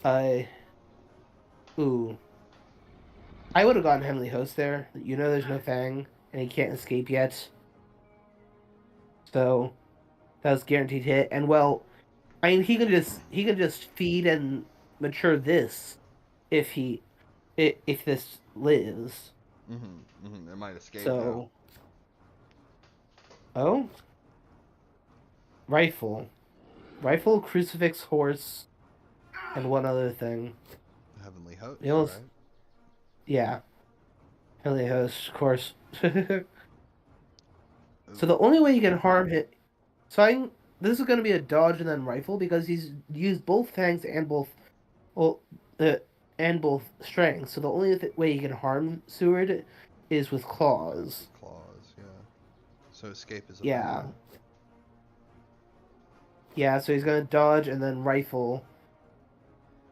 Uh, ooh, I would have gotten Heavenly Host there. You know, there's no Fang, and he can't escape yet, so that was guaranteed hit. And well, I mean, he can just feed and mature this if if this lives. It might escape now. So, oh, rifle, rifle, crucifix, horse, and one other thing. Heavenly Host, You know, right? yeah, Heavenly Host, of course. Ooh. So the only way you can harm him, so this is going to be a dodge and then rifle because he's used both fangs and both, well, and both strengths. So the only way you can harm Seward is with claws. Claws, yeah. So escape is Yeah, available. yeah. So he's going to dodge and then rifle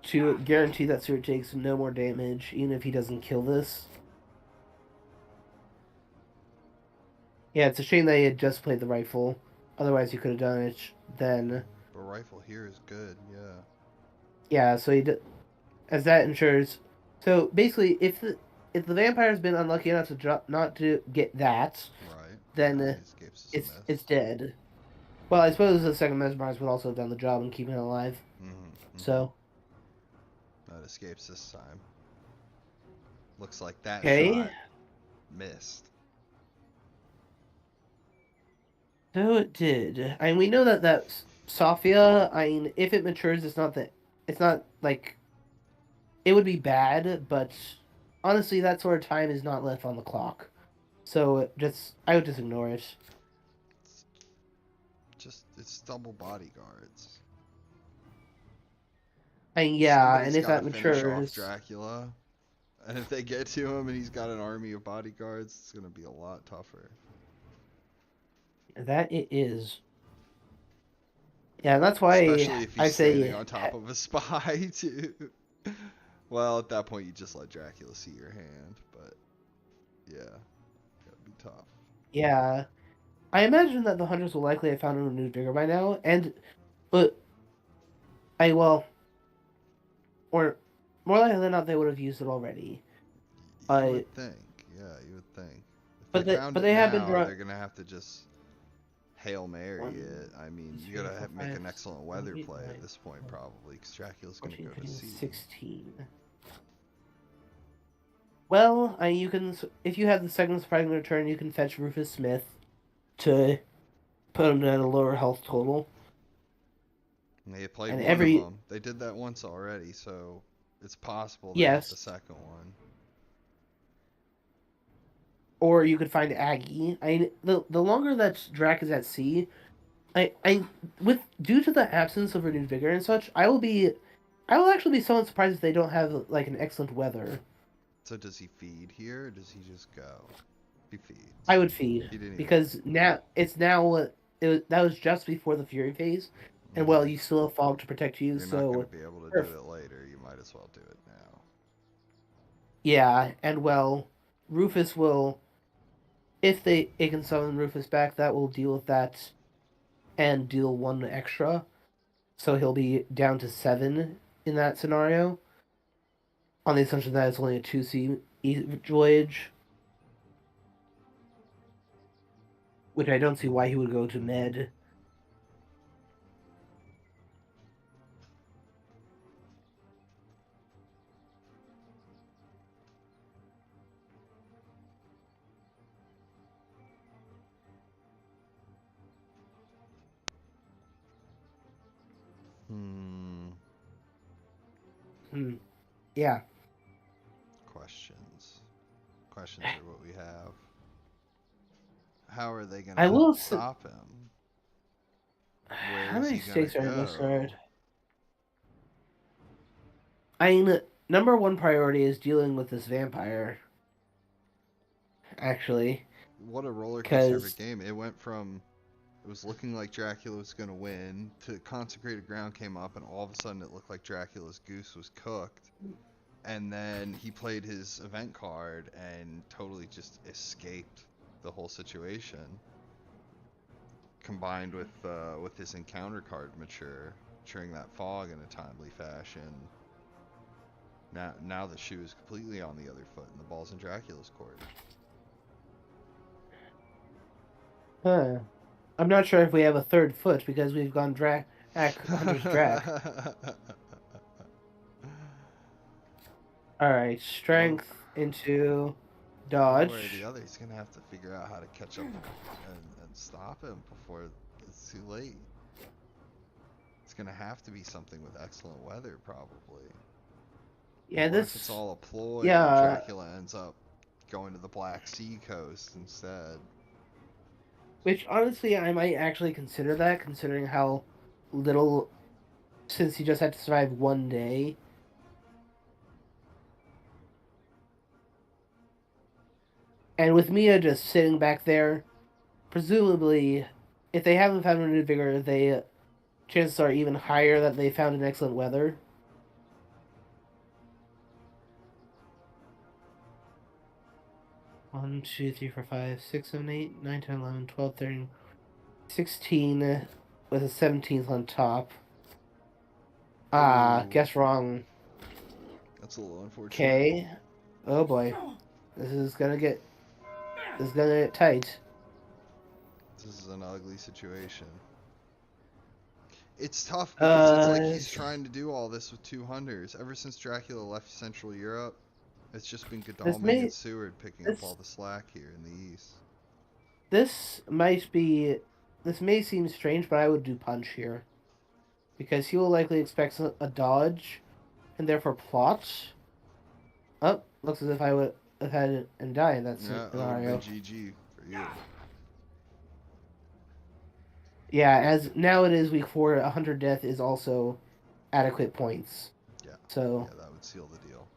to guarantee that Seward takes no more damage, even if he doesn't kill this. Yeah, it's a shame that he had just played the rifle. Otherwise, he could have done it then. But rifle here is good, yeah. Yeah, so as that ensures. So basically, if the vampire's been unlucky enough to not to get that, Right. then Escapes is a it's miss. dead. Well, I suppose the second mesmerize would also have done the job in keeping it alive. So That escapes this time. Looks like that okay, shot missed. so it did. I mean, we know that Sophia. I mean, if it matures, it's not like it would be bad, but honestly, that sort of time is not left on the clock. So I would just ignore it. It's double bodyguards. And yeah, and Somebody's if got to that finish off matures, Dracula. And if they get to him and he's got an army of bodyguards, it's going to be a lot tougher. that it is. Yeah, that's why Especially if he's I standing say, on top of a spy, too. Well, at that point, you just let Dracula see your hand. But, yeah, that'd be tough. yeah, I imagine that the hunters will likely have found a new digger by now, but well, or more likely than not, they would have used it already. You Uh, would think. Yeah, you would think. If they found but it they have been now, drawn. they're going to have to just Hail Mary it. I mean, you got to make an excellent weather play at this point, probably, because Dracula's going to 14, go to 15, sea. 16. Well, you can if you have the second surprising return, you can fetch Rufus Smith to put him at a lower health total. And they played And one of them. They did that once already, so it's possible they hit the second one. Or you could find Aggie. The longer that Drac is at sea, with due to the absence of renewed vigor and such, I will actually be somewhat surprised if they don't have like an excellent weather. So does he feed here, or does he just go? He feeds. I would feed because now that was just before the Fury phase, and well, you still have fog to protect you. You're so not going to be able to do it later. You might as well do it now. Yeah, and well, Rufus will, if it can summon Rufus back, that will deal with that, and deal one extra, so he'll be down to 7 in that scenario. On the assumption that it's only a 2C voyage. Which I don't see why he would go to Med. Yeah. Questions are what we have. How are they going to stop him? How many stakes are in this card? I mean, number one priority is dealing with this vampire. Actually. What a roller coaster of a game. It went from It was looking like Dracula was going to win. To Consecrated Ground came up, and all of a sudden it looked like Dracula's goose was cooked. And then he played his event card and totally just escaped the whole situation. Combined with his encounter card maturing that fog in a timely fashion. Now the shoe is completely on the other foot, and the ball's in Dracula's court. Huh. I'm not sure if we have a third foot because we've gone Hunter's Drac. Alright, strength into dodge. One way or the other, he's gonna have to figure out how to catch up and stop him before it's too late. It's gonna have to be something with excellent weather, probably. Yeah, or this. if it's all a ploy, Yeah. and Dracula ends up going to the Black Sea coast instead. Which, honestly, I might actually consider that, considering how little. Since he just had to survive one day. And with Mia just sitting back there, presumably, if they haven't found renewed vigor, chances are even higher that they found an excellent weather. One, 2, 3, 4, 5, 6, 7, 8, 9, 10, 11, 12, 13, 16 with a 17th on top. Ooh. Guess wrong. That's a little unfortunate. Okay. Oh boy. This is gonna get tight. This is an ugly situation. It's tough because it's like he's trying to do all this with two hunters. Ever since Dracula left Central Europe, it's just been Godalming and Seward picking up all the slack here in the east. This may seem strange, but I would do punch here. Because he will likely expect a dodge, and therefore plot. Oh, looks as if I would have had it and die in that scenario. GG for you. Yeah, as now it is week 4, 100 death is also adequate points. Yeah. So. Yeah, that would seal the deal.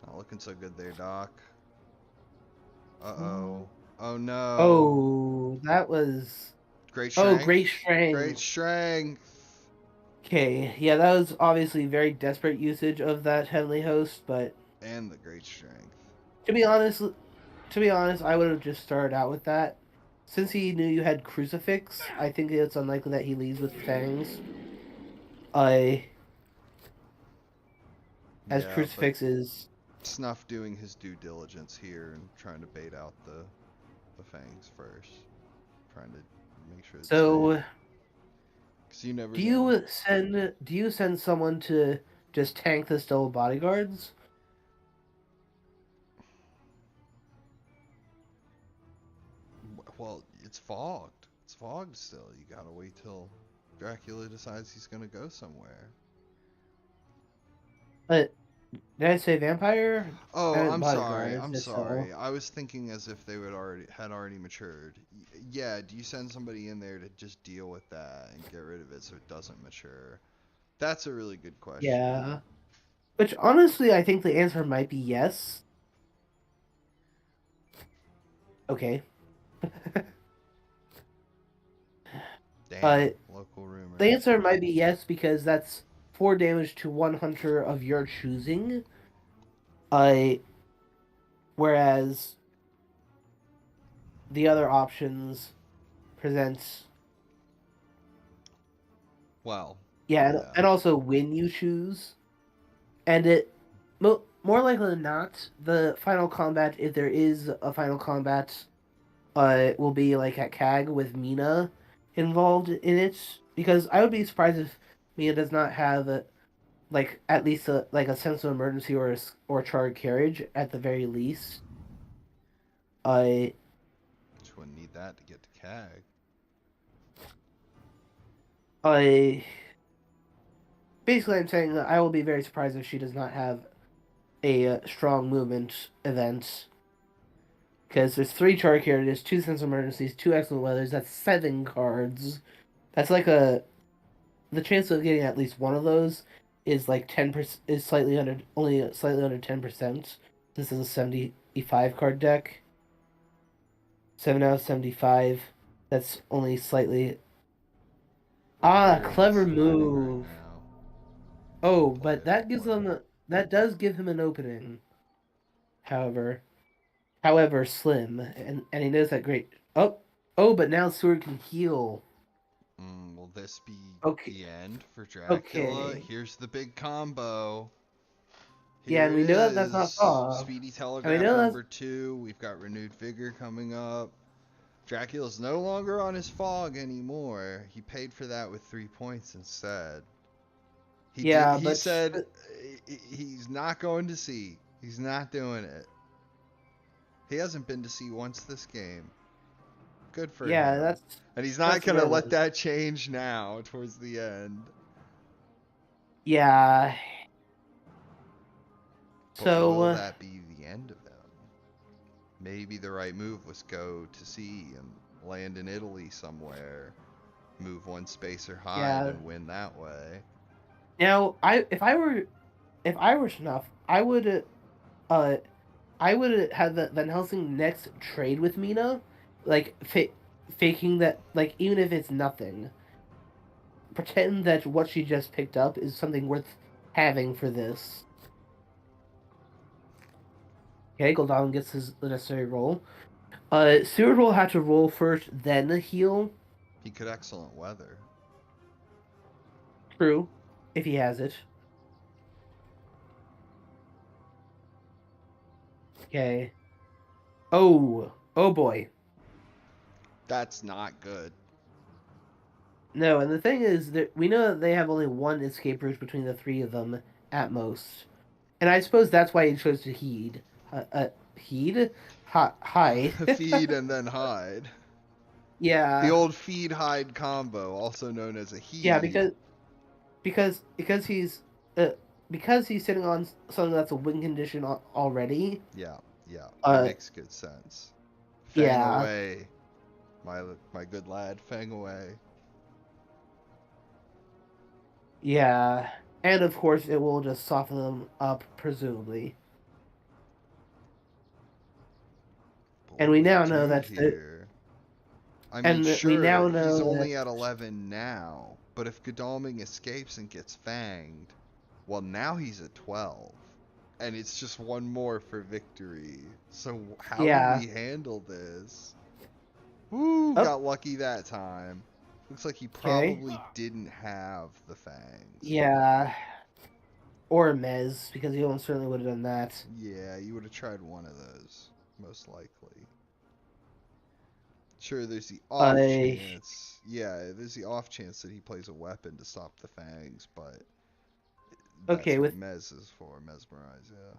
Not looking so good there, Doc. Uh-oh. Oh, no. Oh, that was... Great strength. Oh, great strength. Great strength. Okay, yeah, that was obviously very desperate usage of that Heavenly Host, but... And the great strength. To be honest, I would have just started out with that. Since he knew you had Crucifix, I think it's unlikely that he leads with Fangs. As Crucifix is... Snuff doing his due diligence here and trying to bait out the Fangs first. Trying to make sure... So... You never do you send someone to just tank the double bodyguards? Well, it's fogged. It's fogged still. You gotta wait till Dracula decides he's gonna go somewhere. But did I say vampire? Oh, I'm sorry. I'm sorry. I was thinking as if they had already matured. Yeah, do you send somebody in there to just deal with that and get rid of it so it doesn't mature? That's a really good question. Yeah. Which honestly, I think the answer might be yes. Okay. Damn, local rumor. The answer might be yes because that's 4 damage to one hunter of your choosing. Whereas the other options presents. Well. Yeah, and also when you choose, and it more likely than not, the final combat, if there is a final combat, will be like at CAG with Mina involved in it, because I would be surprised if Mina does not have like at least a sense of emergency or charred carriage at the very least. Just wouldn't need that to get to CAG. Basically, I'm saying that I will be very surprised if she does not have a strong movement event. Because there's 3 charred carriages, 2 sense of emergencies, 2 excellent weathers. That's 7 cards. That's like the chance of getting at least one of those is like 10%, is slightly under, only slightly under 10%. This is a 75 card deck. 7 out of 75. That's only slightly. Ah, Where is clever he hiding right move. now? Oh, Play but it, that gives play it. them, that does give him an opening. However slim, and he knows that great. But now Sword can heal. Will this be Okay, the end for Dracula? okay. Here's the big combo. Yeah, Here and it we know that that's not is. fog. Speedy And we Telegraph know that's number 2. We've got Renewed Vigor coming up. Dracula's no longer on his fog anymore. He paid for that with 3 points instead. yeah, He but said he's not going to sea. He's not doing it. He hasn't been to sea once this game. Good for yeah, him. And he's not that's going to another let one. that change now towards the end. Yeah. But So will that be the end of him? Maybe the right move was go to sea and land in Italy somewhere, move one space or hide yeah. and win that way. Now, if I were Snuff, uh I would have the Van Helsing next trade with Mina, like faking that, like even if it's nothing, pretend that what she just picked up is something worth having for this. Okay, Goldon gets the necessary roll. Seward will have to roll first, then heal. He could excellent weather. True, if he has it. Okay. Oh boy. That's not good. No, and the thing is that we know that they have only one escape route between the three of them at most, and I suppose that's why he chose to heed. Heed, hide. Feed and then hide. The Yeah, old feed hide combo, also known as a yeah, heed. because uh, because he's sitting on something that's a win condition already. Yeah, yeah, that Uh, makes good sense. Fang yeah, away, my good lad, fang away. yeah, and of course it will just soften them up, presumably. And Bold we with now know 2 that here. I mean, and we sure, now he's know that only at 11 now, but if Godalming escapes and gets fanged, well, now he's at 12. And it's just one more for victory. So how do yeah. we handle this? Woo, Oh, got lucky that time. Looks like he okay. probably didn't have the fangs. Yeah, or Mez, because he almost certainly would have done that. Yeah, you would have tried one of those, most likely. Sure, there's the off I chance. Yeah, there's the off chance that he plays a weapon to stop the fangs, but okay that's what with Mez is for. Mesmerize, yeah.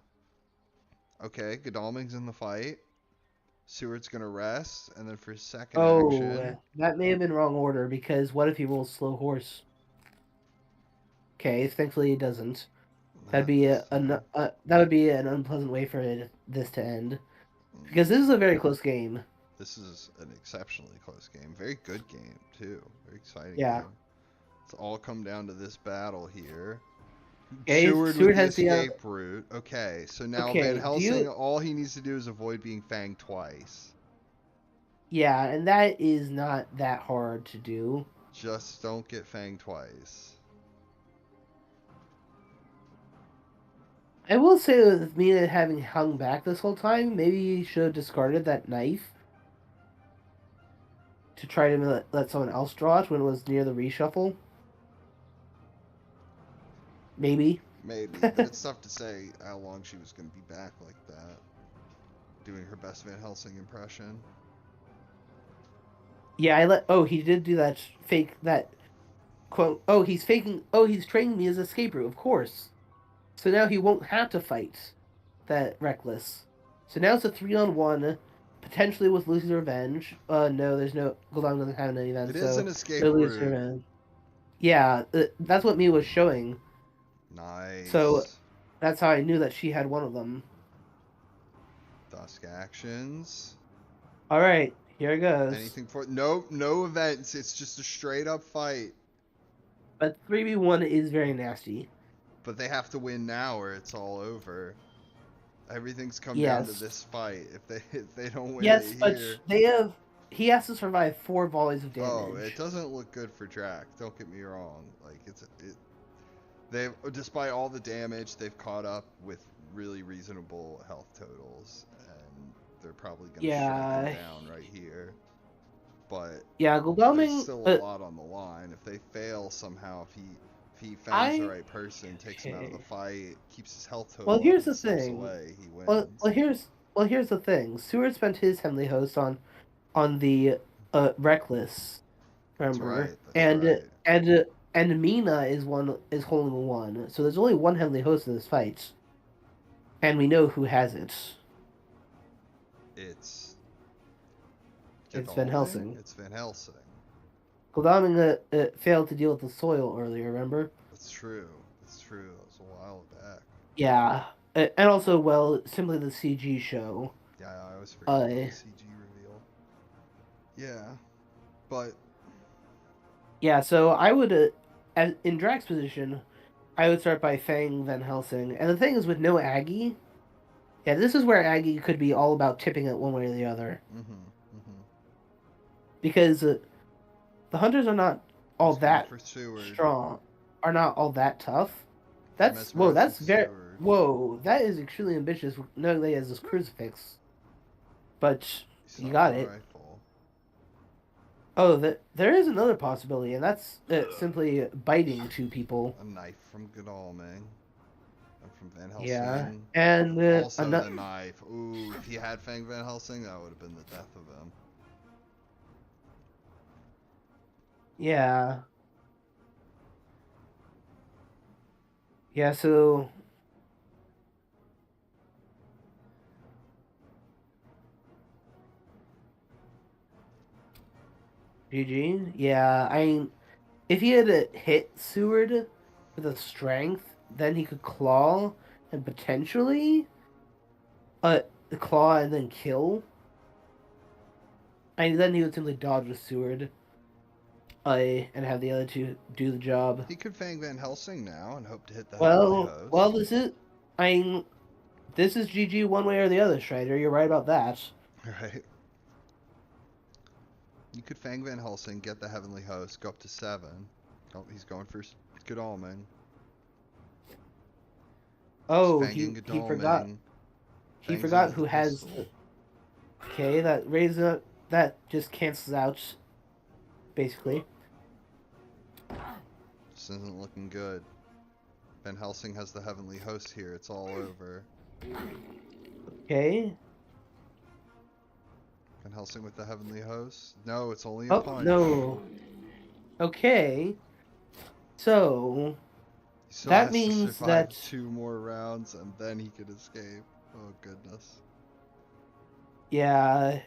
Okay, Godalming's in the fight. Seward's gonna rest, and then for his second action. that may have been wrong order because what if he rolls slow horse? Okay, thankfully he doesn't. That's, That would be an unpleasant way for this to end because this is yeah. a very close game. This is an exceptionally close game. Very good game, too. Very exciting Yeah. game. It's all come down to this battle here. Okay, Seward with Stewart the has the escape route. Okay, so now Van okay. Do you? Helsing, all he needs to do is avoid being fanged twice. Yeah, and that is not that hard to do. Just don't get fanged twice. I will say with Mina having hung back this whole time, maybe he should have discarded that knife to try to let someone else draw it when it was near the reshuffle. Maybe. Maybe, but it's tough to say how long she was going to be back like that. Doing her best Van Helsing impression. Yeah, I let. Oh, he did do that fake that quote. Oh, he's faking. Oh, he's training me as a escape route. Of course. So now he won't have to fight that reckless. So now it's a 3-on-1, potentially with Lucy's Revenge. No, there's no. Goldon doesn't have any events, It is so an escape no Lucy's route. Revenge. Yeah, that's what Mia was showing. So Nice. that's how I knew that she had one of them. Dusk actions. All right, here it goes. Anything for no events. It's just a straight up fight. But 3v1 is very nasty. But they have to win now or it's all over. Everything's come down to Yes. this fight. If they don't win Yes, it but here, he has to survive 4 volleys of oh, it damage. doesn't look good for Drac. Don't get me wrong. Like they've despite all the damage, they've caught up with really reasonable health totals, and they're probably gonna shred him Yeah. down right here. But Yeah, there's Godalming, still a lot on the line. If they fail somehow, if he fangs the right person, takes him out of the fight, keeps his health Well, total up, here's and the slips thing. away, he Well, wins. well, here's well, here's the thing. Seward spent his heavenly host on the reckless, That's remember, right. That's right. and Mina is holding one. So there's only one heavenly host in this fight, and we know who has it. It's It's Van Godalming. Helsing. It's Van Helsing. Godalming failed to deal with the soil earlier. Remember? That's true. That's true. That was a while back. Yeah, and also, well, simply the CG show. Yeah, I always forget about the CG reveal. Yeah, but yeah. So I would, in Drac's position, I would start by Fang Van Helsing. And the thing is, with no Aggie, yeah, this is where Aggie could be all about tipping it one way or the other. Because the hunters are not all that strong, are not all that tough. That's very that is extremely ambitious. Knowing that he has this crucifix, but you got it. Rifle. Oh, there is another possibility, and that's simply biting two people. A knife from Godalming. From Van Helsing. Yeah, and also the knife. Ooh, if he had Fang Van Helsing, that would have been the death of him. Yeah. Yeah, so GG. Yeah, I mean, if he had hit Seward with a strength, then he could claw and potentially claw and then kill. And then he would simply dodge with Seward. And have the other two do the job. He could Fang Van Helsing now and hope to hit the Well, Heavenly Host. well, this is GG one way or the other, Strider. You're right about that. Right. You could Fang Van Helsing, get the Heavenly Host, go up to 7. Oh, he's going for Godalming. Oh, he forgot. He forgot who has. Okay, that just cancels out. Basically. This isn't looking good. Van Helsing has the Heavenly Host here. It's all over. Okay. Van Helsing with the Heavenly Host? No, it's only a punch. No. Okay. So that means that 2 more rounds and then he could escape. Oh goodness. Yeah.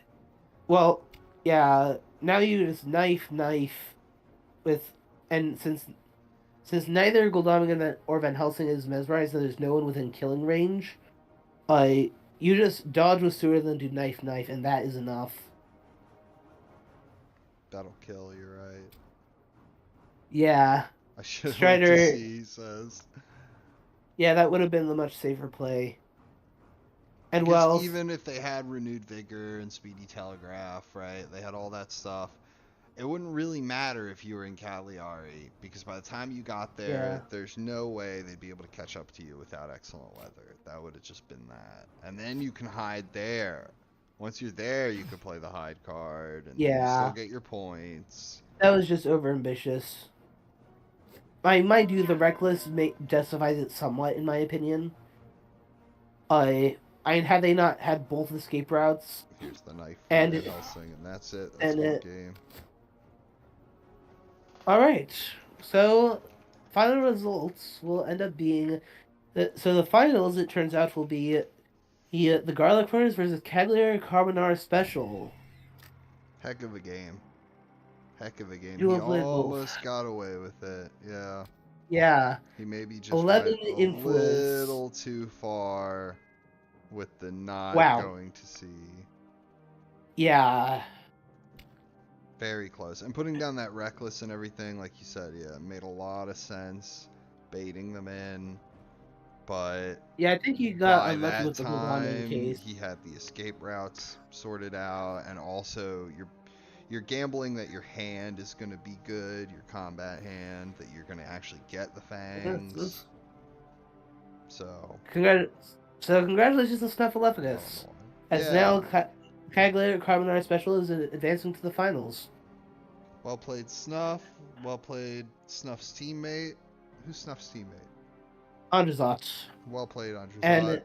Well, yeah. Now you just knife with, and since neither Godalming or Van Helsing is mesmerized, and there's no one within killing range, you just dodge with Seward and then do knife, and that is enough. That'll kill, you're right. Yeah. I should have went to see, he says. Yeah, that would have been the much safer play. And well, even if they had renewed vigor and speedy telegraph, right? They had all that stuff. It wouldn't really matter if you were in Cagliari, because by the time you got there, there's no way they'd be able to catch up to you without excellent weather. That would have just been that. And then you can hide there. Once you're there, you could play the hide card, and you still get your points. That was just overambitious. Mind you, the reckless justifies it somewhat, in my opinion. Had they not had both escape routes, here's the knife and Helsing, and that's it. That's the game. All right, so final results will end up being so the finals. It turns out will be the Garlic Furnace versus Cagliari Carbonara Special. Heck of a game. Heck of a game. He almost got away with it. Yeah. Yeah. He maybe just 11 went a little too far with the not going to see. Yeah. Very close. And putting down that reckless and everything, like you said, yeah, made a lot of sense. Baiting them in. but Yeah, I think he got by unlucky that with the hold on in time, case. he had the escape routes sorted out, and also you're gambling that your hand is going to be good, your combat hand, that you're going to actually get the fangs. So, Congratulations to oh Snuffleupagus, no. as Yeah, now Caglator Carbonara Special is advancing to the finals. well played, Snuff. Well played, Snuff's teammate. Who's Snuff's teammate? Andrzot. Well played, And Andrzot. and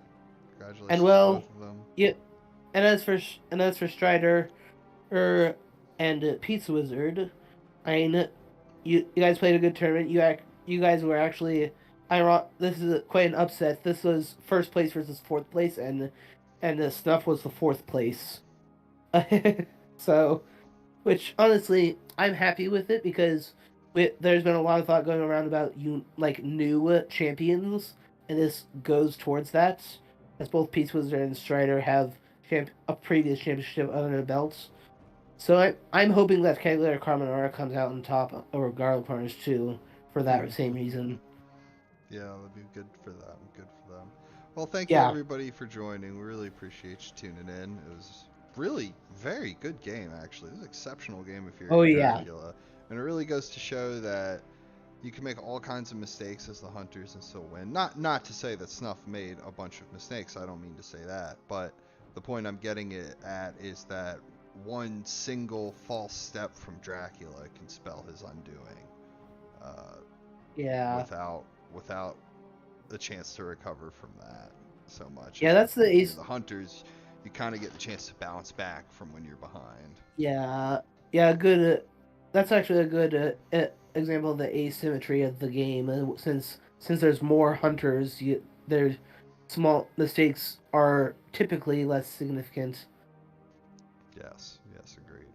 Congratulations to well, both of them. yeah, and as for Strider, and Pizza Wizard, I mean, you guys played a good tournament. You guys were actually, this is quite an upset. This was first place versus fourth place, and the Snuff was the fourth place. So, which honestly, I'm happy with it because there's been a lot of thought going around about new champions, and this goes towards that, as both Pizza Wizard and Strider have a previous championship under their belts. So I'm hoping that Kegler Carbonara comes out on top over Garlic Partners too, for that same reason. Yeah, that'd be good for them. Good for them. Well, thank you Yeah. everybody for joining. We really appreciate you tuning in. It was really very good game actually. It was an exceptional game if you're Oh in yeah. Dracula. And it really goes to show that you can make all kinds of mistakes as the hunters and still win. Not to say that Snuff made a bunch of mistakes. I don't mean to say that, but the point I'm getting it at is that one single false step from Dracula can spell his undoing. Yeah. Without the chance to recover from that so much. Yeah, that's the ace. The hunters, you kind of get the chance to bounce back from when you're behind. Yeah. Yeah. Good. That's actually a good example of the asymmetry of the game. Since there's more hunters, their small mistakes are typically less significant. Yes, agreed.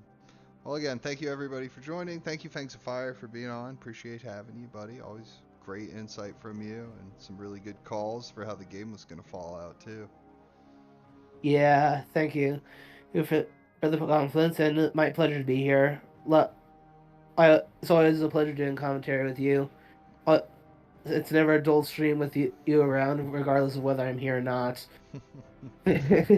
Well, again, thank you everybody for joining. Thank you, Fangs of Fire, for being on. Appreciate having you, buddy. Always great insight from you and some really good calls for how the game was going to fall out, too. Yeah, thank you for the confidence, and my pleasure to be here. It's always a pleasure doing commentary with you. Uh, it's never a dull stream with you around, regardless of whether I'm here or not.